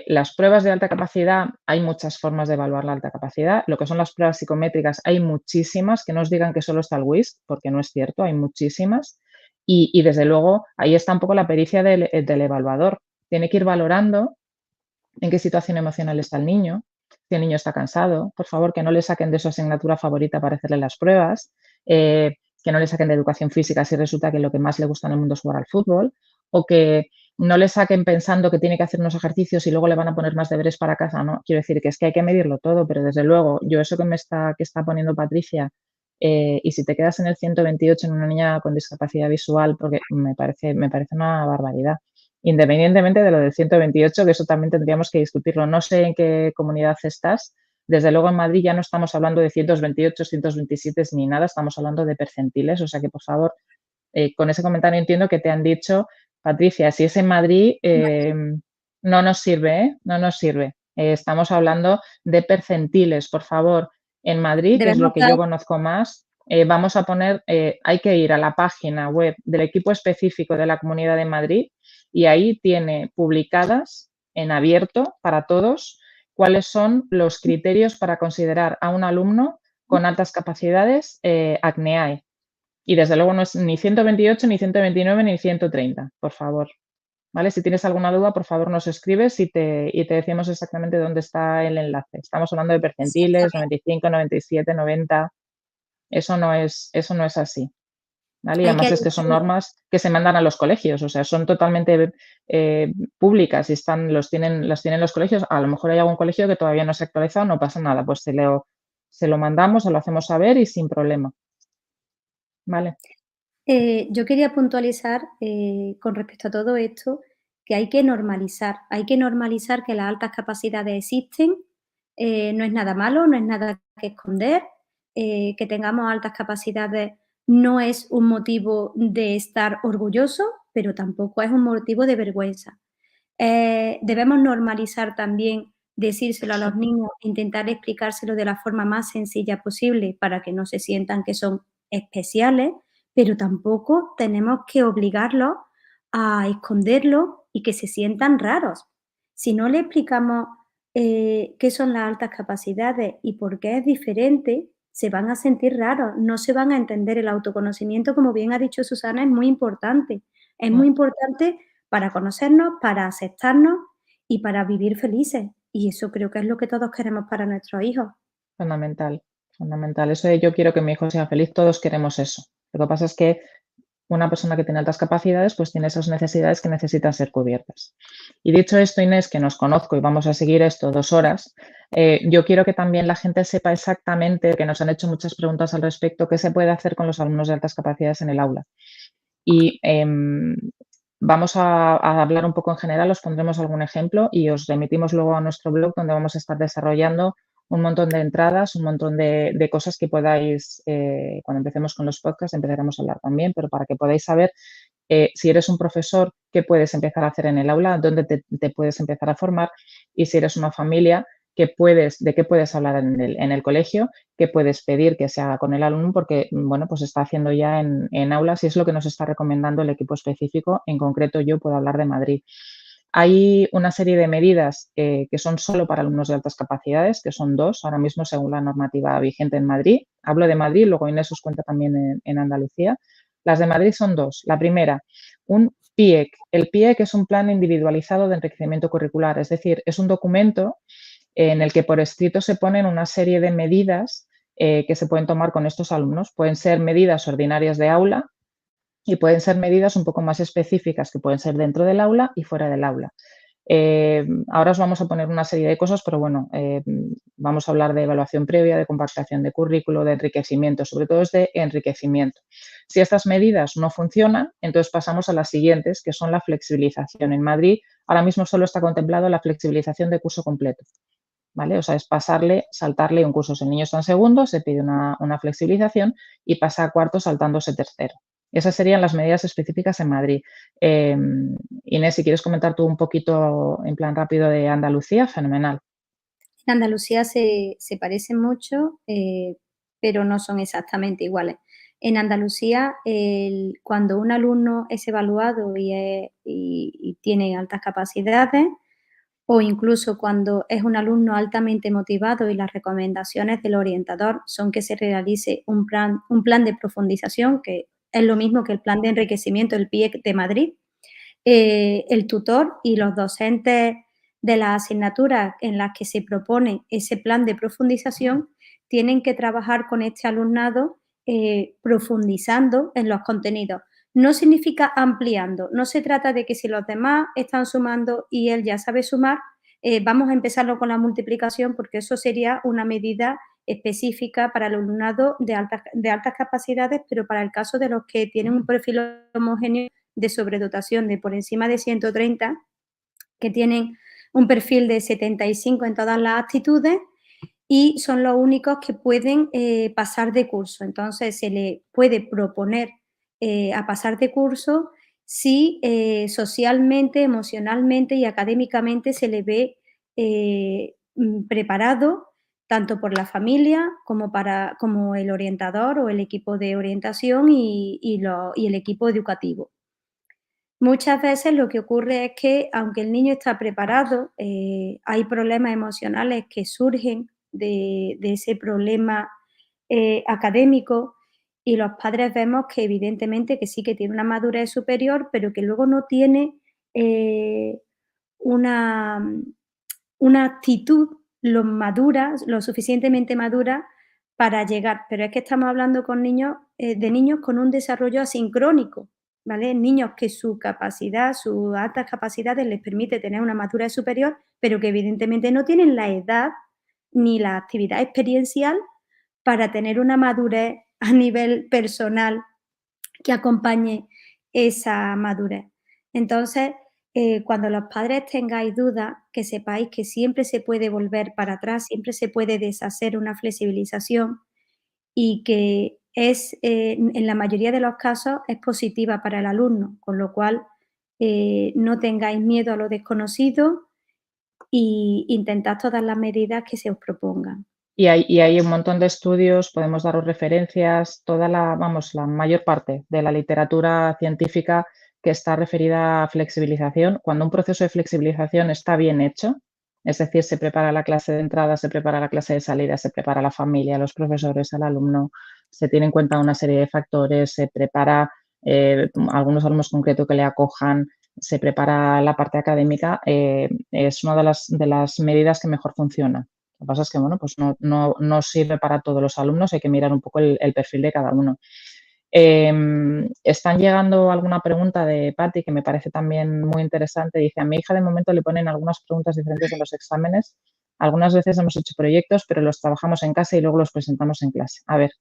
las pruebas de alta capacidad, hay muchas formas de evaluar la alta capacidad. Lo que son las pruebas psicométricas, hay muchísimas, que no os digan que solo está el WISC, porque no es cierto, hay muchísimas. Y desde luego, ahí está un poco la pericia del evaluador. Tiene que ir valorando en qué situación emocional está el niño, si el niño está cansado, por favor, que no le saquen de su asignatura favorita para hacerle las pruebas, que no le saquen de educación física si resulta que lo que más le gusta en el mundo es jugar al fútbol, o que no le saquen pensando que tiene que hacer unos ejercicios y luego le van a poner más deberes para casa, ¿no? Quiero decir que es que hay que medirlo todo, pero desde luego, yo eso que está poniendo Patricia, y si te quedas en el 128 en una niña con discapacidad visual, porque me parece una barbaridad. Independientemente de lo del 128, que eso también tendríamos que discutirlo. No sé en qué comunidad estás. Desde luego en Madrid ya no estamos hablando de 128, 127 ni nada, estamos hablando de percentiles. O sea que, por favor, con ese comentario entiendo que te han dicho, Patricia, si es en Madrid, no nos sirve, ¿eh? No nos sirve. Estamos hablando de percentiles, por favor. En Madrid, que es debemos lo que dar yo conozco más, vamos a poner, hay que ir a la página web del equipo específico de la Comunidad de Madrid y ahí tiene publicadas en abierto para todos cuáles son los criterios para considerar a un alumno con altas capacidades ACNEAE. Y desde luego no es ni 128, ni 129, ni 130, por favor. ¿Vale? Si tienes alguna duda, por favor nos escribes y te decimos exactamente dónde está el enlace. Estamos hablando de percentiles, 95, 97, 90. Eso no es así. ¿Vale? Y Hay que además es que son normas que se mandan a los colegios, o sea, son totalmente públicas y las tienen los colegios. A lo mejor hay algún colegio que todavía no se ha actualizado, no pasa nada, pues se lo mandamos, se lo hacemos saber y sin problema. ¿Vale? Yo quería puntualizar, con respecto a todo esto, que hay que normalizar que las altas capacidades existen, no es nada malo, no es nada que esconder, que tengamos altas capacidades no es un motivo de estar orgulloso, pero tampoco es un motivo de vergüenza. Debemos normalizar también decírselo a los niños, intentar explicárselo de la forma más sencilla posible para que no se sientan que son especiales, pero tampoco tenemos que obligarlos a esconderlo y que se sientan raros. Si no le explicamos qué son las altas capacidades y por qué es diferente, se van a sentir raros, no se van a entender. El autoconocimiento, como bien ha dicho Susana, es muy importante. Es Mm, muy importante para conocernos, para aceptarnos y para vivir felices. Y eso creo que es lo que todos queremos para nuestros hijos. Fundamental, fundamental. Eso de yo quiero que mi hijo sea feliz, todos queremos eso. Lo que pasa es que una persona que tiene altas capacidades, pues tiene esas necesidades que necesitan ser cubiertas. Y dicho esto, Inés, que nos conozco y vamos a seguir esto 2 horas, yo quiero que también la gente sepa exactamente, que nos han hecho muchas preguntas al respecto, qué se puede hacer con los alumnos de altas capacidades en el aula. Y vamos a hablar un poco en general, os pondremos algún ejemplo y os remitimos luego a nuestro blog donde vamos a estar desarrollando un montón de entradas, un montón de cosas que podáis, cuando empecemos con los podcasts, empezaremos a hablar también, pero para que podáis saber si eres un profesor, qué puedes empezar a hacer en el aula, dónde te puedes empezar a formar y si eres una familia, de qué puedes hablar en el colegio, qué puedes pedir que se haga con el alumno, porque, bueno, pues está haciendo ya en aulas y es lo que nos está recomendando el equipo específico. En concreto, yo puedo hablar de Madrid. Hay una serie de medidas que son solo para alumnos de altas capacidades, que son 2 ahora mismo según la normativa vigente en Madrid. Hablo de Madrid, luego Inés os cuenta también en Andalucía. Las de Madrid son 2. La primera, un PIEC. El PIEC es un plan individualizado de enriquecimiento curricular, es decir, es un documento en el que por escrito se ponen una serie de medidas que se pueden tomar con estos alumnos. Pueden ser medidas ordinarias de aula y pueden ser medidas un poco más específicas que pueden ser dentro del aula y fuera del aula. Ahora os vamos a poner una serie de cosas, pero bueno, vamos a hablar de evaluación previa, de compactación de currículo, de enriquecimiento, sobre todo es de enriquecimiento. Si estas medidas no funcionan, entonces pasamos a las siguientes, que son la flexibilización. En Madrid ahora mismo solo está contemplado la flexibilización de curso completo. ¿Vale? O sea, es saltarle un curso. Si el niño está en segundo, se pide una flexibilización y pasa a cuarto saltándose tercero. Esas serían las medidas específicas en Madrid. Inés, si quieres comentar tú un poquito en plan rápido de Andalucía, fenomenal. En Andalucía se parecen mucho, pero no son exactamente iguales. En Andalucía, cuando un alumno es evaluado y tiene altas capacidades, o incluso cuando es un alumno altamente motivado y las recomendaciones del orientador son que se realice un plan de profundización, que es lo mismo que el plan de enriquecimiento, el PIEC de Madrid, el tutor y los docentes de las asignaturas en las que se propone ese plan de profundización tienen que trabajar con este alumnado profundizando en los contenidos. No significa ampliando, no se trata de que si los demás están sumando y él ya sabe sumar, vamos a empezarlo con la multiplicación porque eso sería una medida específica para el alumnado de altas capacidades, pero para el caso de los que tienen un perfil homogéneo de sobredotación de por encima de 130, que tienen un perfil de 75 en todas las actitudes y son los únicos que pueden pasar de curso. Entonces, se le puede proponer a pasar de curso si socialmente, emocionalmente y académicamente se le ve preparado tanto por la familia como el orientador o el equipo de orientación y el equipo educativo. Muchas veces lo que ocurre es que, aunque el niño está preparado, hay problemas emocionales que surgen de ese problema académico, y los padres vemos que evidentemente que sí que tiene una madurez superior, pero que luego no tiene eh, una, una actitud lo suficientemente madura para llegar. Pero es que estamos hablando con niños, de niños con un desarrollo asincrónico, ¿vale? Niños que su capacidad, sus altas capacidades les permite tener una madurez superior, pero que evidentemente no tienen la edad ni la actividad experiencial para tener una madurez a nivel personal que acompañe esa madurez. Entonces, cuando los padres tengáis dudas, que sepáis que siempre se puede volver para atrás, siempre se puede deshacer una flexibilización y que es, en la mayoría de los casos, es positiva para el alumno, con lo cual, no tengáis miedo a lo desconocido y intentad todas las medidas que se os propongan. Y hay un montón de estudios, podemos daros referencias, vamos, la mayor parte de la literatura científica que está referida a flexibilización. Cuando un proceso de flexibilización está bien hecho, es decir, se prepara la clase de entrada, se prepara la clase de salida, se prepara la familia, los profesores, al alumno, se tiene en cuenta una serie de factores, se prepara algunos alumnos concretos que le acojan, se prepara la parte académica, es una de las medidas que mejor funciona. Lo que pasa es que, bueno, pues no sirve para todos los alumnos, hay que mirar un poco el perfil de cada uno. Están llegando alguna pregunta de Patti que me parece también muy interesante. Dice, a mi hija de momento le ponen algunas preguntas diferentes en los exámenes. Algunas veces hemos hecho proyectos, pero los trabajamos en casa y luego los presentamos en clase. A ver,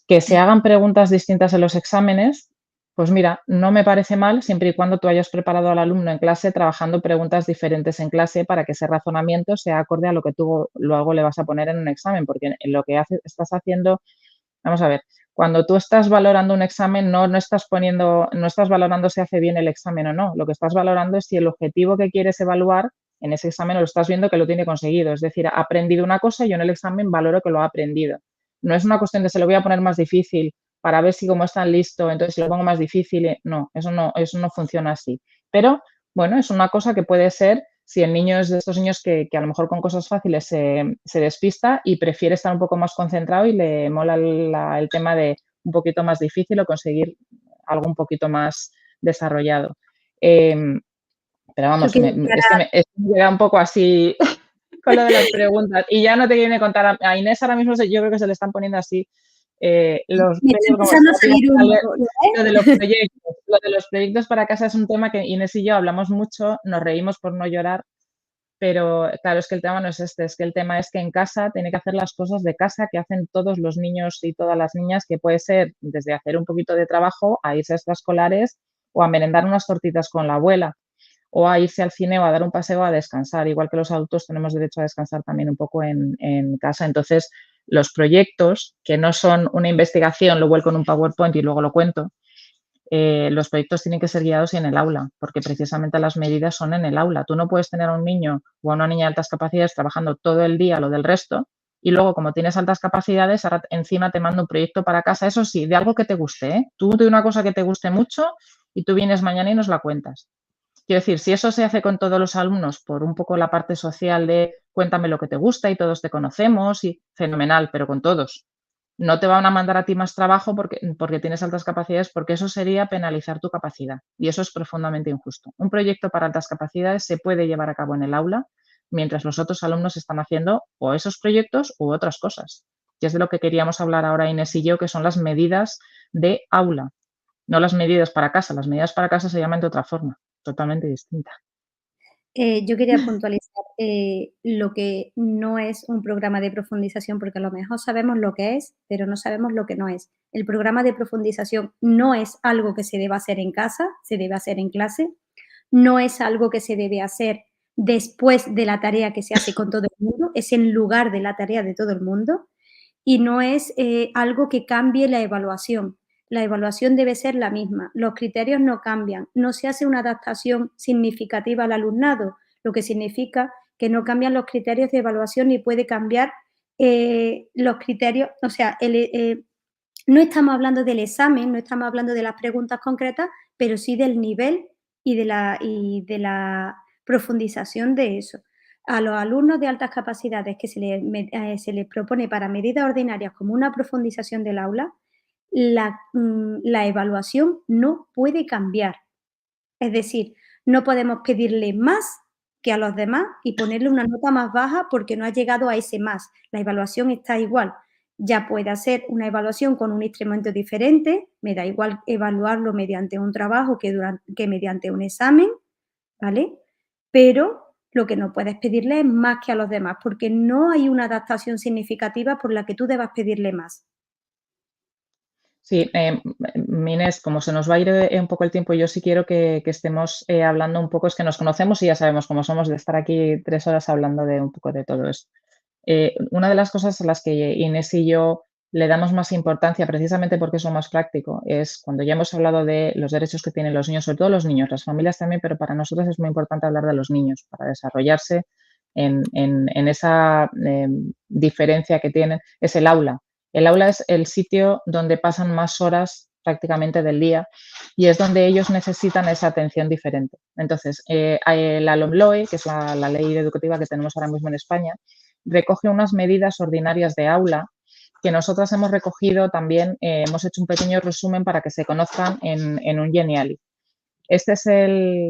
que se hagan preguntas distintas en los exámenes, pues mira, no me parece mal siempre y cuando tú hayas preparado al alumno en clase trabajando preguntas diferentes en clase para que ese razonamiento sea acorde a lo que tú luego le vas a poner en un examen, porque en lo que estás haciendo, vamos a ver, cuando tú estás valorando un examen, no estás valorando si hace bien el examen o no. Lo que estás valorando es si el objetivo que quieres evaluar en ese examen lo estás viendo que lo tiene conseguido. Es decir, ha aprendido una cosa y yo en el examen valoro que lo ha aprendido. No es una cuestión de se lo voy a poner más difícil para ver si como es tan listo, entonces si lo pongo más difícil. No, eso no funciona así. Pero bueno, es una cosa que puede ser si el niño es de estos niños que a lo mejor con cosas fáciles se despista y prefiere estar un poco más concentrado y le mola el tema de un poquito más difícil o conseguir algo un poquito más desarrollado. Pero Eso vamos, quiere es que me queda un poco así con lo de las preguntas. Y ya no te quieren contar a Inés ahora mismo, yo creo que se le están poniendo así los me está pelos como empezando a salir un lo de los proyectos para casa es un tema que Inés y yo hablamos mucho, nos reímos por no llorar, pero claro, es que el tema no es este, es que el tema es que en casa tiene que hacer las cosas de casa que hacen todos los niños y todas las niñas, que puede ser desde hacer un poquito de trabajo a irse a extraescolares o a merendar unas tortitas con la abuela o a irse al cine o a dar un paseo a descansar, igual que los adultos tenemos derecho a descansar también un poco en casa. Entonces, los proyectos, que no son una investigación, lo vuelco en un PowerPoint y luego lo cuento, los proyectos tienen que ser guiados en el aula, porque precisamente las medidas son en el aula. Tú no puedes tener a un niño o a una niña de altas capacidades trabajando todo el día lo del resto y luego, como tienes altas capacidades, ahora encima te mando un proyecto para casa, eso sí, de algo que te guste, ¿eh? Tú de una cosa que te guste mucho y tú vienes mañana y nos la cuentas. Quiero decir, si eso se hace con todos los alumnos por un poco la parte social de cuéntame lo que te gusta y todos te conocemos y fenomenal, pero con todos. No te van a mandar a ti más trabajo porque tienes altas capacidades, porque eso sería penalizar tu capacidad y eso es profundamente injusto. Un proyecto para altas capacidades se puede llevar a cabo en el aula mientras los otros alumnos están haciendo o esos proyectos u otras cosas. Y es de lo que queríamos hablar ahora Inés y yo, que son las medidas de aula, no las medidas para casa. Las medidas para casa se llaman de otra forma, totalmente distinta. Yo quería puntualizar, lo que no es un programa de profundización, porque a lo mejor sabemos lo que es, pero no sabemos lo que no es. El programa de profundización no es algo que se deba hacer en casa, se debe hacer en clase, no es algo que se debe hacer después de la tarea que se hace con todo el mundo, es en lugar de la tarea de todo el mundo, y no es, algo que cambie la evaluación. La evaluación debe ser la misma, los criterios no cambian, no se hace una adaptación significativa al alumnado, lo que significa que no cambian los criterios de evaluación ni puede cambiar, los criterios, o sea, no estamos hablando del examen, no estamos hablando de las preguntas concretas, pero sí del nivel y de la profundización de eso. A los alumnos de altas capacidades que se les propone para medidas ordinarias como una profundización del aula, la evaluación no puede cambiar. Es decir, no podemos pedirle más que a los demás y ponerle una nota más baja porque no ha llegado a ese más. La evaluación está igual. Ya puede ser una evaluación con un instrumento diferente, me da igual evaluarlo mediante un trabajo que mediante un examen, ¿vale? Pero lo que no puedes pedirle es más que a los demás, porque no hay una adaptación significativa por la que tú debas pedirle más. Sí, Inés, como se nos va a ir un poco el tiempo, yo sí quiero que estemos hablando un poco, es que nos conocemos y ya sabemos cómo somos de estar aquí 3 horas hablando de un poco de todo esto. Una de las cosas a las que Inés y yo le damos más importancia, precisamente porque es lo más práctico, es cuando ya hemos hablado de los derechos que tienen los niños, sobre todo los niños, las familias también, pero para nosotros es muy importante hablar de los niños para desarrollarse en esa diferencia que tienen, es el aula. El aula es el sitio donde pasan más horas prácticamente del día y es donde ellos necesitan esa atención diferente. Entonces, la LOMLOE, que es la ley educativa que tenemos ahora mismo en España, recoge unas medidas ordinarias de aula que nosotras hemos recogido también, hemos hecho un pequeño resumen para que se conozcan en un Geniali. Este es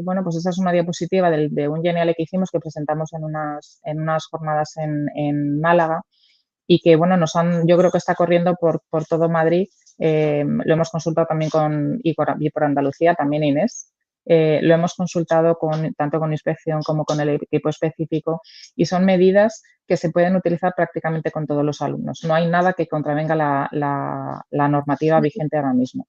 bueno, pues esta es una diapositiva de un Geniali que hicimos, que presentamos en unas jornadas en Málaga y que, bueno, yo creo que está corriendo por todo Madrid. Lo hemos consultado también y por Andalucía, también Inés. Lo hemos consultado tanto con inspección como con el equipo específico y son medidas que se pueden utilizar prácticamente con todos los alumnos. No hay nada que contravenga la normativa vigente ahora mismo.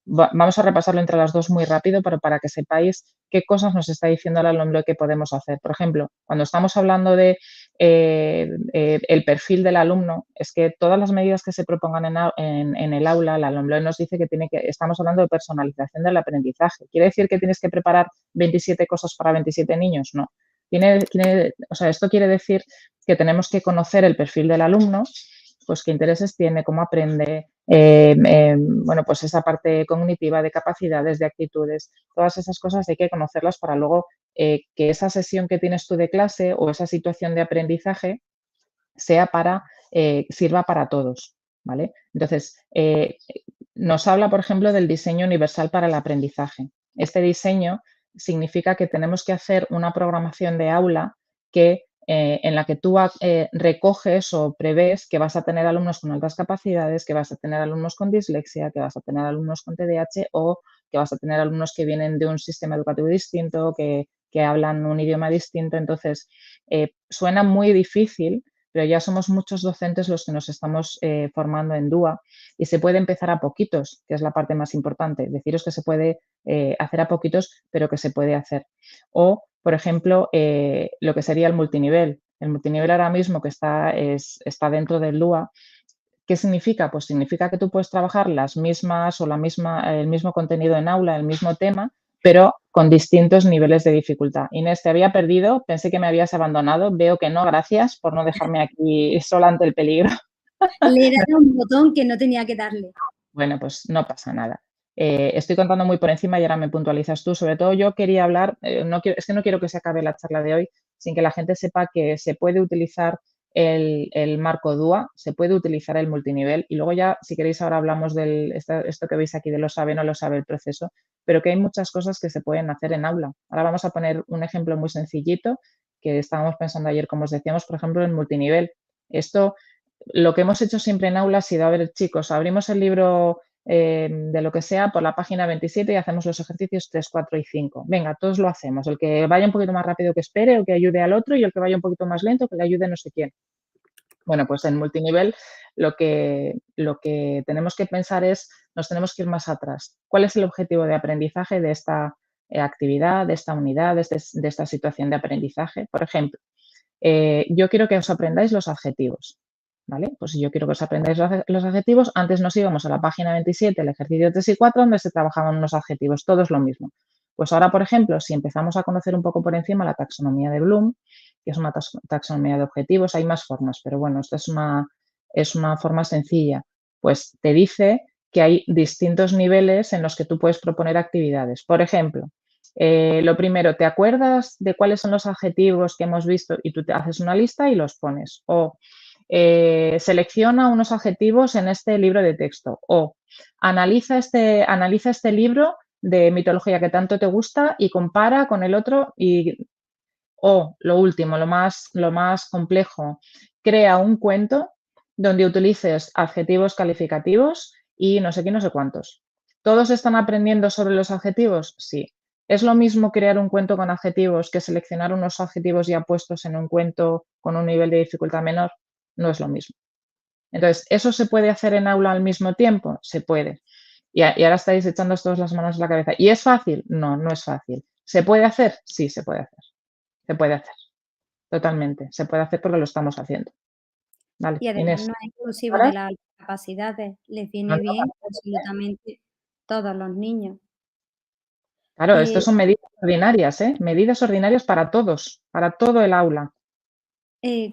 Vamos a repasarlo entre las dos muy rápido para que sepáis qué cosas nos está diciendo la LOMLOE que podemos hacer. Por ejemplo, cuando estamos hablando de el perfil del alumno, es que todas las medidas que se propongan en el aula, la LOMLOE nos dice que estamos hablando de personalización del aprendizaje. ¿Quiere decir que tienes que preparar 27 cosas para 27 niños? No. Esto quiere decir que tenemos que conocer el perfil del alumno, pues qué intereses tiene, cómo aprende, bueno, pues esa parte cognitiva de capacidades, de actitudes, todas esas cosas hay que conocerlas para luego que esa sesión que tienes tú de clase o esa situación de aprendizaje sirva para todos, ¿vale? Entonces, nos habla, por ejemplo, del diseño universal para el aprendizaje. Este diseño significa que tenemos que hacer una programación de aula en la que tú recoges o prevés que vas a tener alumnos con altas capacidades, que vas a tener alumnos con dislexia, que vas a tener alumnos con TDAH o que vas a tener alumnos que vienen de un sistema educativo distinto, que hablan un idioma distinto. Entonces, suena muy difícil, pero ya somos muchos docentes los que nos estamos formando en DUA y se puede empezar a poquitos, que es la parte más importante. Deciros que se puede hacer a poquitos, pero que se puede hacer. O, por ejemplo, lo que sería el multinivel. El multinivel ahora mismo que está dentro del DUA. ¿Qué significa? Pues significa que tú puedes trabajar las mismas o el mismo contenido en aula, el mismo tema, pero con distintos niveles de dificultad. Inés, te había perdido, pensé que me habías abandonado, veo que no, gracias por no dejarme aquí sola ante el peligro. Le he dado un botón que no tenía que darle. Bueno, pues no pasa nada. Estoy contando muy por encima y ahora me puntualizas tú. Sobre todo yo quería hablar, es que no quiero que se acabe la charla de hoy sin que la gente sepa que se puede utilizar el marco DUA, se puede utilizar el multinivel y luego ya, si queréis, ahora hablamos esto que veis aquí de lo sabe, no lo sabe el proceso, pero que hay muchas cosas que se pueden hacer en aula. Ahora vamos a poner un ejemplo muy sencillito que estábamos pensando ayer, como os decíamos, por ejemplo, en multinivel. Esto, lo que hemos hecho siempre en aula ha sido, a ver, chicos, abrimos el libro de lo que sea por la página 27 y hacemos los ejercicios 3, 4 y 5. Venga, todos lo hacemos. El que vaya un poquito más rápido que espere, el que ayude al otro y el que vaya un poquito más lento que le ayude no sé quién. Bueno, pues en multinivel lo que tenemos que pensar es, nos tenemos que ir más atrás. ¿Cuál es el objetivo de aprendizaje de esta actividad, de esta unidad, de esta situación de aprendizaje? Por ejemplo, yo quiero que os aprendáis los adjetivos, ¿vale? Pues si yo quiero que os aprendáis los adjetivos, antes nos íbamos a la página 27, el ejercicio 3 y 4, donde se trabajaban unos adjetivos, todos lo mismo. Pues ahora, por ejemplo, si empezamos a conocer un poco por encima la taxonomía de Bloom, que es una taxonomía de objetivos, hay más formas, pero bueno, esta es una forma sencilla. Pues te dice que hay distintos niveles en los que tú puedes proponer actividades. Por ejemplo, lo primero, ¿te acuerdas de cuáles son los adjetivos que hemos visto? Y tú te haces una lista y los pones. O selecciona unos adjetivos en este libro de texto. O analiza este libro de mitología que tanto te gusta y compara con el otro. O lo último, lo más complejo, crea un cuento donde utilices adjetivos calificativos y no sé qué, no sé cuántos. ¿Todos están aprendiendo sobre los adjetivos? Sí. ¿Es lo mismo crear un cuento con adjetivos que seleccionar unos adjetivos ya puestos en un cuento con un nivel de dificultad menor? No es lo mismo. Entonces, ¿eso se puede hacer en aula al mismo tiempo? Se puede. Y ahora estáis echando todas las manos a la cabeza. ¿Y es fácil? No, no es fácil. ¿Se puede hacer? Sí, se puede hacer. Se puede hacer. Totalmente. Se puede hacer porque lo estamos haciendo. Vale, Y además Inés. no es exclusivo ¿Ahora? de las capacidades, les No, viene no, bien tampoco. absolutamente todos los niños. Claro, estos Eh, son medidas ordinarias, ¿eh? Medidas ordinarias para todos, para todo el aula.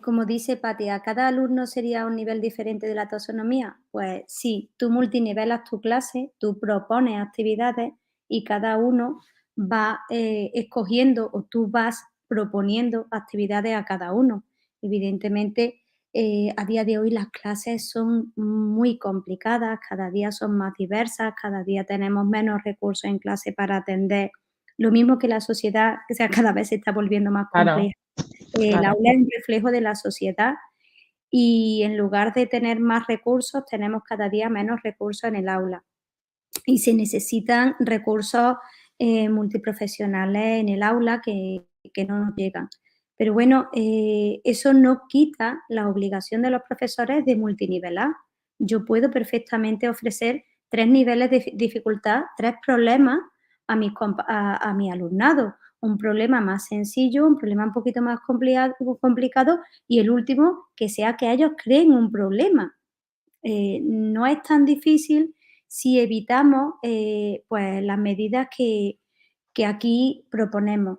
Como dice Patti, ¿a cada alumno sería un nivel diferente de la taxonomía? Pues sí, tú multinivelas tu clase, tú propones actividades y cada uno va escogiendo o tú vas proponiendo actividades a cada uno. Evidentemente, a día de hoy las clases son muy complicadas, cada día son más diversas, cada día tenemos menos recursos en clase para atender. Lo mismo que la sociedad, que sea, cada vez se está volviendo más Claro, compleja. El claro. aula es un reflejo de la sociedad y en lugar de tener más recursos, tenemos cada día menos recursos en el aula. Y se necesitan recursos multiprofesionales en el aula que no nos llegan. Pero bueno, eso no quita la obligación de los profesores de multinivelar. Yo puedo perfectamente ofrecer 3 niveles de dificultad, 3 problemas a mi alumnado. Un problema más sencillo, un problema un poquito más complicado y el último, que sea que ellos creen un problema. No es tan difícil si evitamos pues las medidas que aquí proponemos.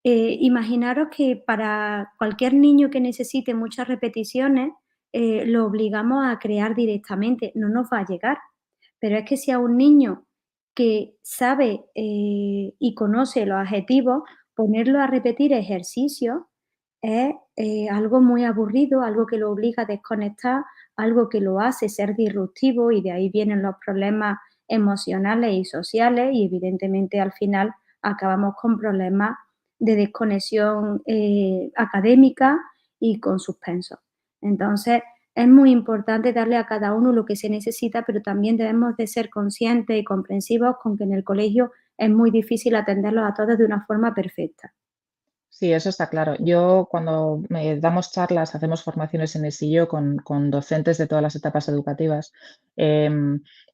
Imaginaros que para cualquier niño que necesite muchas repeticiones, lo obligamos a crear directamente, no nos va a llegar. Pero es que si a un niño que sabe y conoce los adjetivos, ponerlo a repetir ejercicios es algo muy aburrido, algo que lo obliga a desconectar, algo que lo hace ser disruptivo y de ahí vienen los problemas emocionales y sociales y evidentemente al final acabamos con problemas de desconexión académica y con suspenso. Entonces, es muy importante darle a cada uno lo que se necesita, pero también debemos de ser conscientes y comprensivos con que en el colegio es muy difícil atenderlos a todos de una forma perfecta. Sí, eso está claro. Yo cuando damos charlas, hacemos formaciones en ESILLO con docentes de todas las etapas educativas y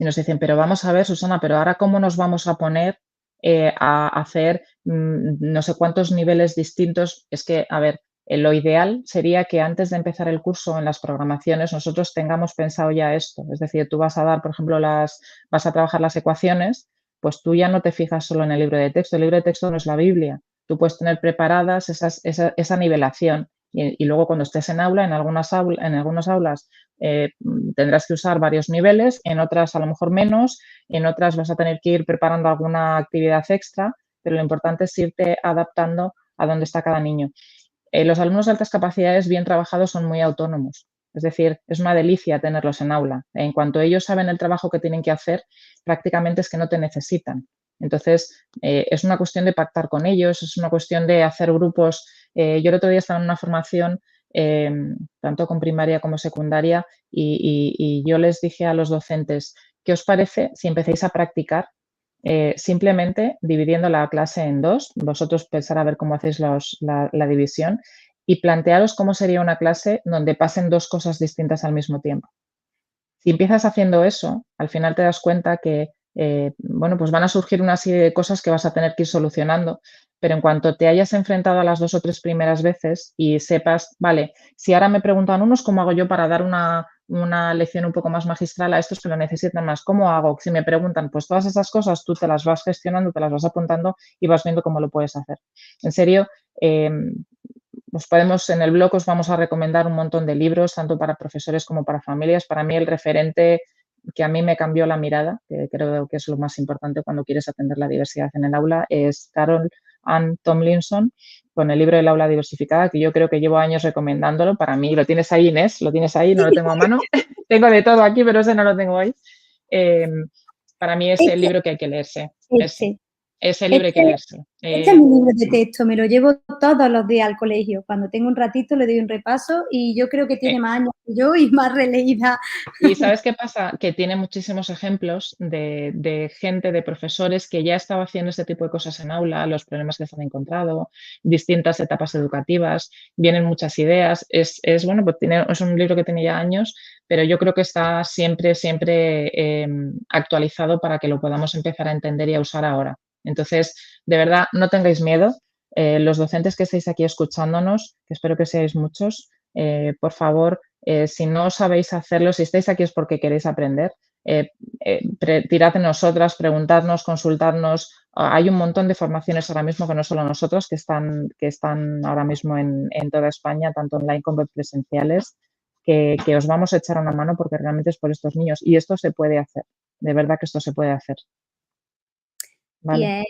nos dicen, pero vamos a ver, Susana, pero ahora cómo nos vamos a poner a hacer no sé cuántos niveles distintos. Es que, a ver, lo ideal sería que antes de empezar el curso en las programaciones nosotros tengamos pensado ya esto. Es decir, tú vas a dar, por ejemplo, vas a trabajar las ecuaciones, pues tú ya no te fijas solo en el libro de texto. El libro de texto no es la Biblia. Tú puedes tener preparadas esa nivelación y luego cuando estés en aula, en algunas aulas tendrás que usar varios niveles, en otras a lo mejor menos, en otras vas a tener que ir preparando alguna actividad extra, pero lo importante es irte adaptando a dónde está cada niño. Los alumnos de altas capacidades bien trabajados son muy autónomos, es decir, es una delicia tenerlos en aula. En cuanto ellos saben el trabajo que tienen que hacer, prácticamente es que no te necesitan. Entonces, es una cuestión de pactar con ellos, es una cuestión de hacer grupos. Yo el otro día estaba en una formación, tanto con primaria como secundaria, y yo les dije a los docentes, ¿qué os parece si empecéis a practicar simplemente dividiendo la clase en dos? Vosotros pensar a ver cómo hacéis la división y plantearos cómo sería una clase donde pasen dos cosas distintas al mismo tiempo. Si empiezas haciendo eso, al final te das cuenta que, bueno, pues van a surgir una serie de cosas que vas a tener que ir solucionando, pero en cuanto te hayas enfrentado a las 2 o 3 primeras veces y sepas, vale, si ahora me preguntan unos, ¿cómo hago yo para dar una lección un poco más magistral a estos que lo necesitan más? ¿Cómo hago? Si me preguntan, pues todas esas cosas tú te las vas gestionando, te las vas apuntando y vas viendo cómo lo puedes hacer. En serio, en el blog os vamos a recomendar un montón de libros, tanto para profesores como para familias. Para mí el referente que a mí me cambió la mirada, que creo que es lo más importante cuando quieres atender la diversidad en el aula, es Carol Ann Tomlinson, con el libro del aula diversificada, que yo creo que llevo años recomendándolo. Para mí, lo tienes ahí, Inés, lo tienes ahí, no lo tengo a mano. Tengo de todo aquí, pero ese no lo tengo ahí. Para mí es el Este, libro que hay que leerse. este, Ese libro hay que este, leerse. este es mi libro de texto, me lo llevo todos los días al colegio. Cuando tengo un ratito le doy un repaso y yo creo que tiene más años que yo y más releída. Y ¿sabes qué pasa? Que tiene muchísimos ejemplos de gente, de profesores que ya estaba haciendo este tipo de cosas en aula, los problemas que se han encontrado, distintas etapas educativas, vienen muchas ideas. Bueno, pues es un libro que tiene ya años, pero yo creo que está siempre actualizado para que lo podamos empezar a entender y a usar ahora. Entonces, de verdad, no tengáis miedo. Los docentes que estáis aquí escuchándonos, que espero que seáis muchos, por favor, si no sabéis hacerlo, si estáis aquí es porque queréis aprender. Tirad en nosotras, preguntadnos, consultadnos. Hay un montón de formaciones ahora mismo que no solo nosotros, que están ahora mismo en toda España, tanto online como presenciales, que os vamos a echar una mano porque realmente es por estos niños. Y esto se puede hacer, de verdad que esto se puede hacer. Y ¿Vale?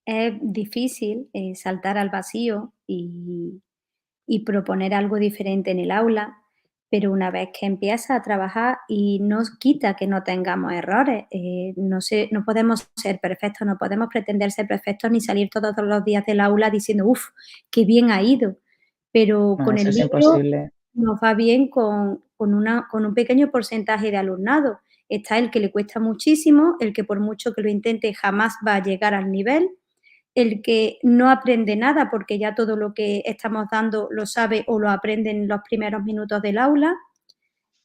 es difícil saltar al vacío y proponer algo diferente en el aula, pero una vez que empieza a trabajar y no quita que no tengamos errores, no podemos ser perfectos, no podemos pretender ser perfectos ni salir todos los días del aula diciendo, uff, qué bien ha ido, pero No, con eso el es libro imposible. nos va bien con un pequeño porcentaje de alumnado. Está el que le cuesta muchísimo, el que por mucho que lo intente jamás va a llegar al nivel, el que no aprende nada porque ya todo lo que estamos dando lo sabe o lo aprende en los primeros minutos del aula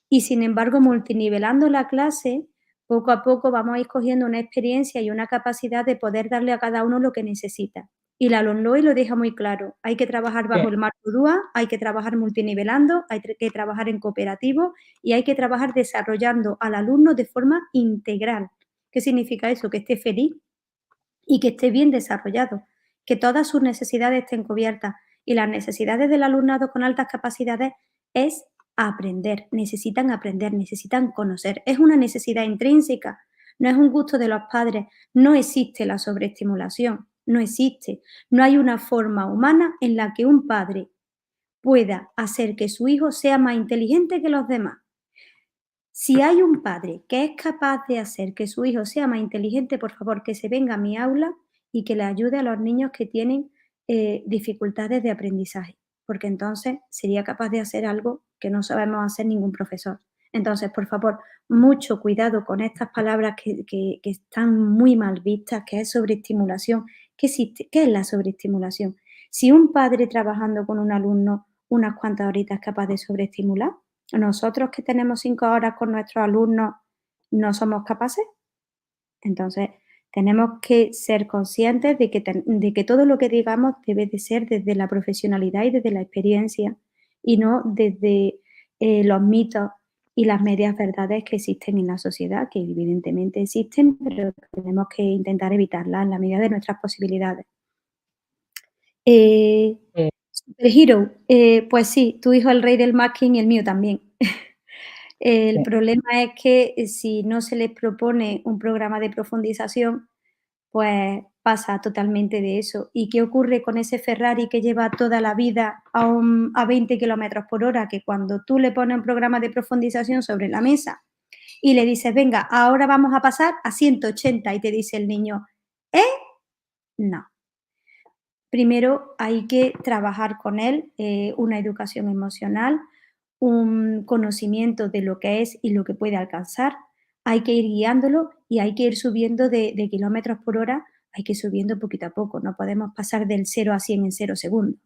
y sin embargo multinivelando la clase, poco a poco vamos a ir cogiendo una experiencia y una capacidad de poder darle a cada uno lo que necesita. Y la LOMLOE lo deja muy claro, hay que trabajar bajo Sí. el marco DUA, hay que trabajar multinivelando, hay que trabajar en cooperativo y hay que trabajar desarrollando al alumno de forma integral. ¿Qué significa eso? Que esté feliz, y que esté bien desarrollado, que todas sus necesidades estén cubiertas. Y las necesidades del alumnado con altas capacidades es aprender, necesitan conocer. Es una necesidad intrínseca, no es un gusto de los padres. No existe la sobreestimulación, no existe. No hay una forma humana en la que un padre pueda hacer que su hijo sea más inteligente que los demás. Si hay un padre que es capaz de hacer que su hijo sea más inteligente, por favor, que se venga a mi aula y que le ayude a los niños que tienen dificultades de aprendizaje, porque entonces sería capaz de hacer algo que no sabemos hacer ningún profesor. Entonces, por favor, mucho cuidado con estas palabras que están muy mal vistas, que es sobreestimulación. ¿Qué existe? ¿Qué es la sobreestimulación? Si un padre trabajando con un alumno unas cuantas horitas es capaz de sobreestimular, nosotros que tenemos 5 horas con nuestros alumnos no somos capaces. Entonces, tenemos que ser conscientes de que todo lo que digamos debe de ser desde la profesionalidad y desde la experiencia y no desde los mitos y las medias verdades que existen en la sociedad, que evidentemente existen, pero tenemos que intentar evitarlas en la medida de nuestras posibilidades. Eh, Eh, Superhero, pues sí, tu hijo es el rey del masking y el mío también. El sí. problema es que si no se les propone un programa de profundización, pues pasa totalmente de eso. ¿Y qué ocurre con ese Ferrari que lleva toda la vida a 20 kilómetros por hora? Que cuando tú le pones un programa de profundización sobre la mesa y le dices, venga, ahora vamos a pasar a 180 y te dice el niño, ¿eh? No. Primero hay que trabajar con él una educación emocional, un conocimiento de lo que es y lo que puede alcanzar. Hay que ir guiándolo y hay que ir subiendo de kilómetros por hora, hay que ir subiendo poquito a poco. No podemos pasar del 0 a 100 en 0 segundos.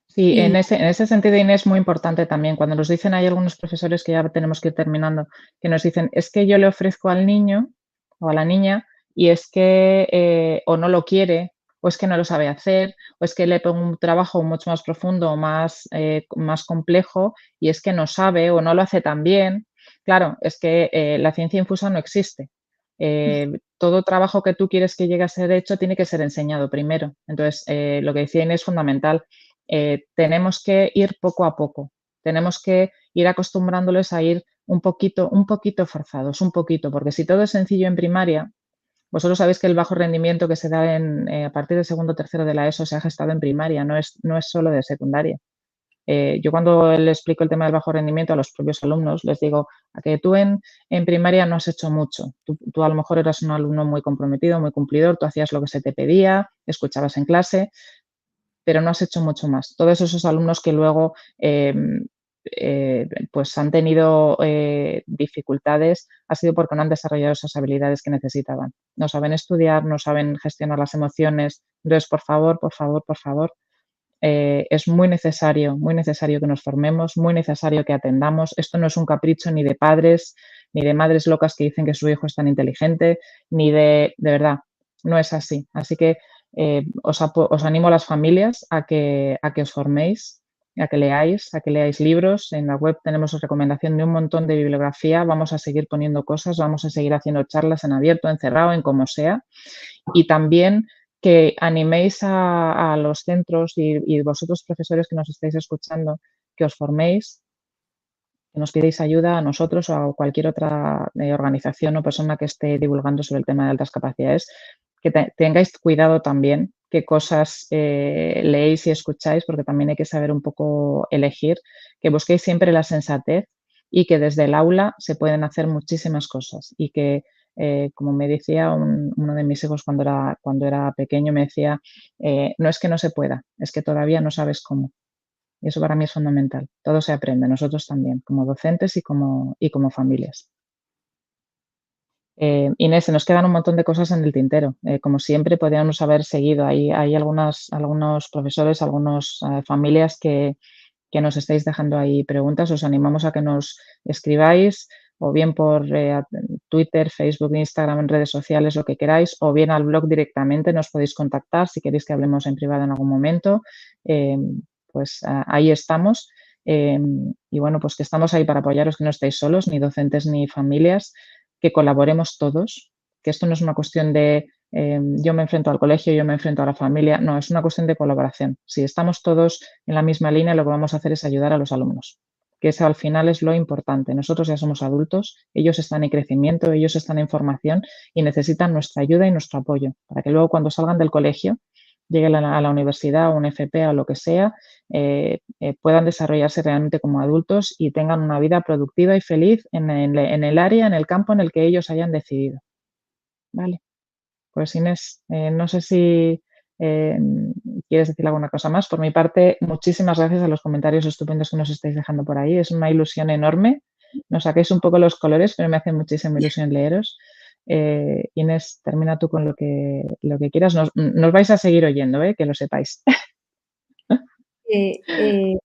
Sí, Y en ese sentido, Inés, muy importante también. Cuando nos dicen, hay algunos profesores que ya tenemos que ir terminando, que nos dicen, es que yo le ofrezco al niño o a la niña y es que o no lo quiere, o es que no lo sabe hacer, o es que le pongo un trabajo mucho más profundo o más complejo y es que no sabe o no lo hace tan bien. Claro, es que la ciencia infusa no existe. Todo trabajo que tú quieres que llegue a ser hecho tiene que ser enseñado primero. Entonces, lo que decía Inés es fundamental. Tenemos que ir poco a poco, tenemos que ir acostumbrándoles a ir un poquito forzados, un poquito, porque si todo es sencillo en primaria, vosotros sabéis que el bajo rendimiento que se da a partir del segundo o tercero de la ESO se ha gestado en primaria, no es solo de secundaria. Yo cuando le explico el tema del bajo rendimiento a los propios alumnos, les digo, a que tú en primaria no has hecho mucho. Tú a lo mejor eras un alumno muy comprometido, muy cumplidor, tú hacías lo que se te pedía, escuchabas en clase, pero no has hecho mucho más. Todos esos alumnos que luego pues han tenido dificultades ha sido porque no han desarrollado esas habilidades que necesitaban. No saben estudiar, no saben gestionar las emociones. Entonces, por favor, por favor, por favor, es muy necesario que nos formemos, muy necesario que atendamos. Esto no es un capricho ni de padres, ni de madres locas que dicen que su hijo es tan inteligente, ni de verdad, no es así. Así que os animo a las familias a que os forméis, a que leáis libros. En la web tenemos recomendación de un montón de bibliografía. Vamos a seguir poniendo cosas, vamos a seguir haciendo charlas en abierto, en cerrado, en como sea. Y también que animéis a los centros y vosotros, profesores que nos estáis escuchando, que os forméis, que nos pidáis ayuda a nosotros o a cualquier otra organización o persona que esté divulgando sobre el tema de altas capacidades, que tengáis cuidado también qué cosas leéis y escucháis, porque también hay que saber un poco elegir, que busquéis siempre la sensatez y que desde el aula se pueden hacer muchísimas cosas y que como me decía uno de mis hijos cuando era pequeño, me decía, no es que no se pueda, es que todavía no sabes cómo. Y eso para mí es fundamental. Todo se aprende, nosotros también, como docentes y como familias. Inés, se nos quedan un montón de cosas en el tintero. Como siempre, podríamos haber seguido. Hay algunos profesores, algunas familias que nos estáis dejando ahí preguntas. Os animamos a que nos escribáis o bien por Twitter, Facebook, Instagram, en redes sociales, lo que queráis, o bien al blog directamente. Nos podéis contactar si queréis que hablemos en privado en algún momento. Pues ahí estamos. Y bueno, pues que estamos ahí para apoyaros, que no estáis solos, ni docentes ni familias, que colaboremos todos, que esto no es una cuestión de yo me enfrento al colegio, yo me enfrento a la familia, no, es una cuestión de colaboración. Si estamos todos en la misma línea, lo que vamos a hacer es ayudar a los alumnos, que eso al final es lo importante. Nosotros ya somos adultos, ellos están en crecimiento, ellos están en formación y necesitan nuestra ayuda y nuestro apoyo para que luego cuando salgan del colegio, lleguen a la universidad o un FP o lo que sea, puedan desarrollarse realmente como adultos y tengan una vida productiva y feliz en el área, en el campo en el que ellos hayan decidido. Vale. Pues Inés, no sé si eh, quieres decir alguna cosa más. Por mi parte, muchísimas gracias a los comentarios estupendos que nos estáis dejando por ahí. Es una ilusión enorme. Nos sacáis un poco los colores, pero me hace muchísima ilusión leeros. Inés, termina tú con lo que quieras. Nos vais a seguir oyendo, que lo sepáis.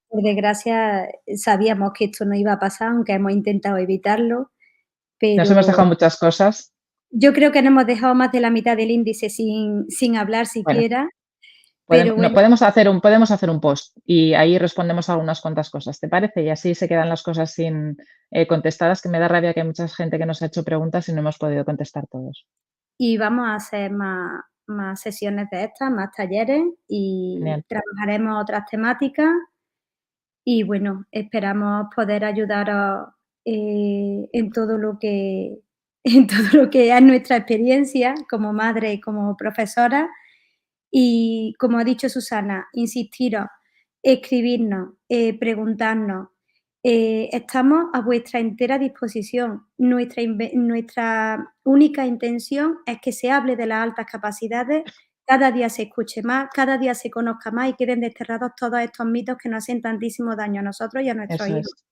Por desgracia, sabíamos que esto no iba a pasar, aunque hemos intentado evitarlo, Nos hemos pero dejado muchas cosas. yo creo que no hemos dejado más de la mitad del índice sin hablar Bueno, siquiera, pero no, bueno, podemos hacer un post y ahí respondemos a algunas cuantas cosas, ¿te parece? Y así se quedan las cosas sin contestadas, que me da rabia que hay mucha gente que nos ha hecho preguntas y no hemos podido contestar todos. y vamos a hacer más sesiones de estas, más talleres y Genial. trabajaremos otras temáticas y bueno, esperamos poder ayudaros, en todo lo que en todo lo que es nuestra experiencia como madre y como profesora. Y como ha dicho Susana, insistiros, escribirnos, preguntarnos. Estamos a vuestra entera disposición. Nuestra única intención es que se hable de las altas capacidades, cada día se escuche más, cada día se conozca más y queden desterrados todos estos mitos que nos hacen tantísimo daño a nosotros y a nuestros Eso hijos.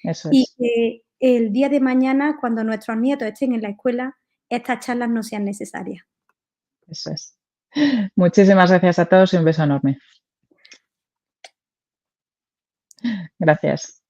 es, eso Y es, que el día de mañana, cuando nuestros nietos estén en la escuela, estas charlas no sean necesarias. eso es. Muchísimas gracias a todos y un beso enorme. Gracias.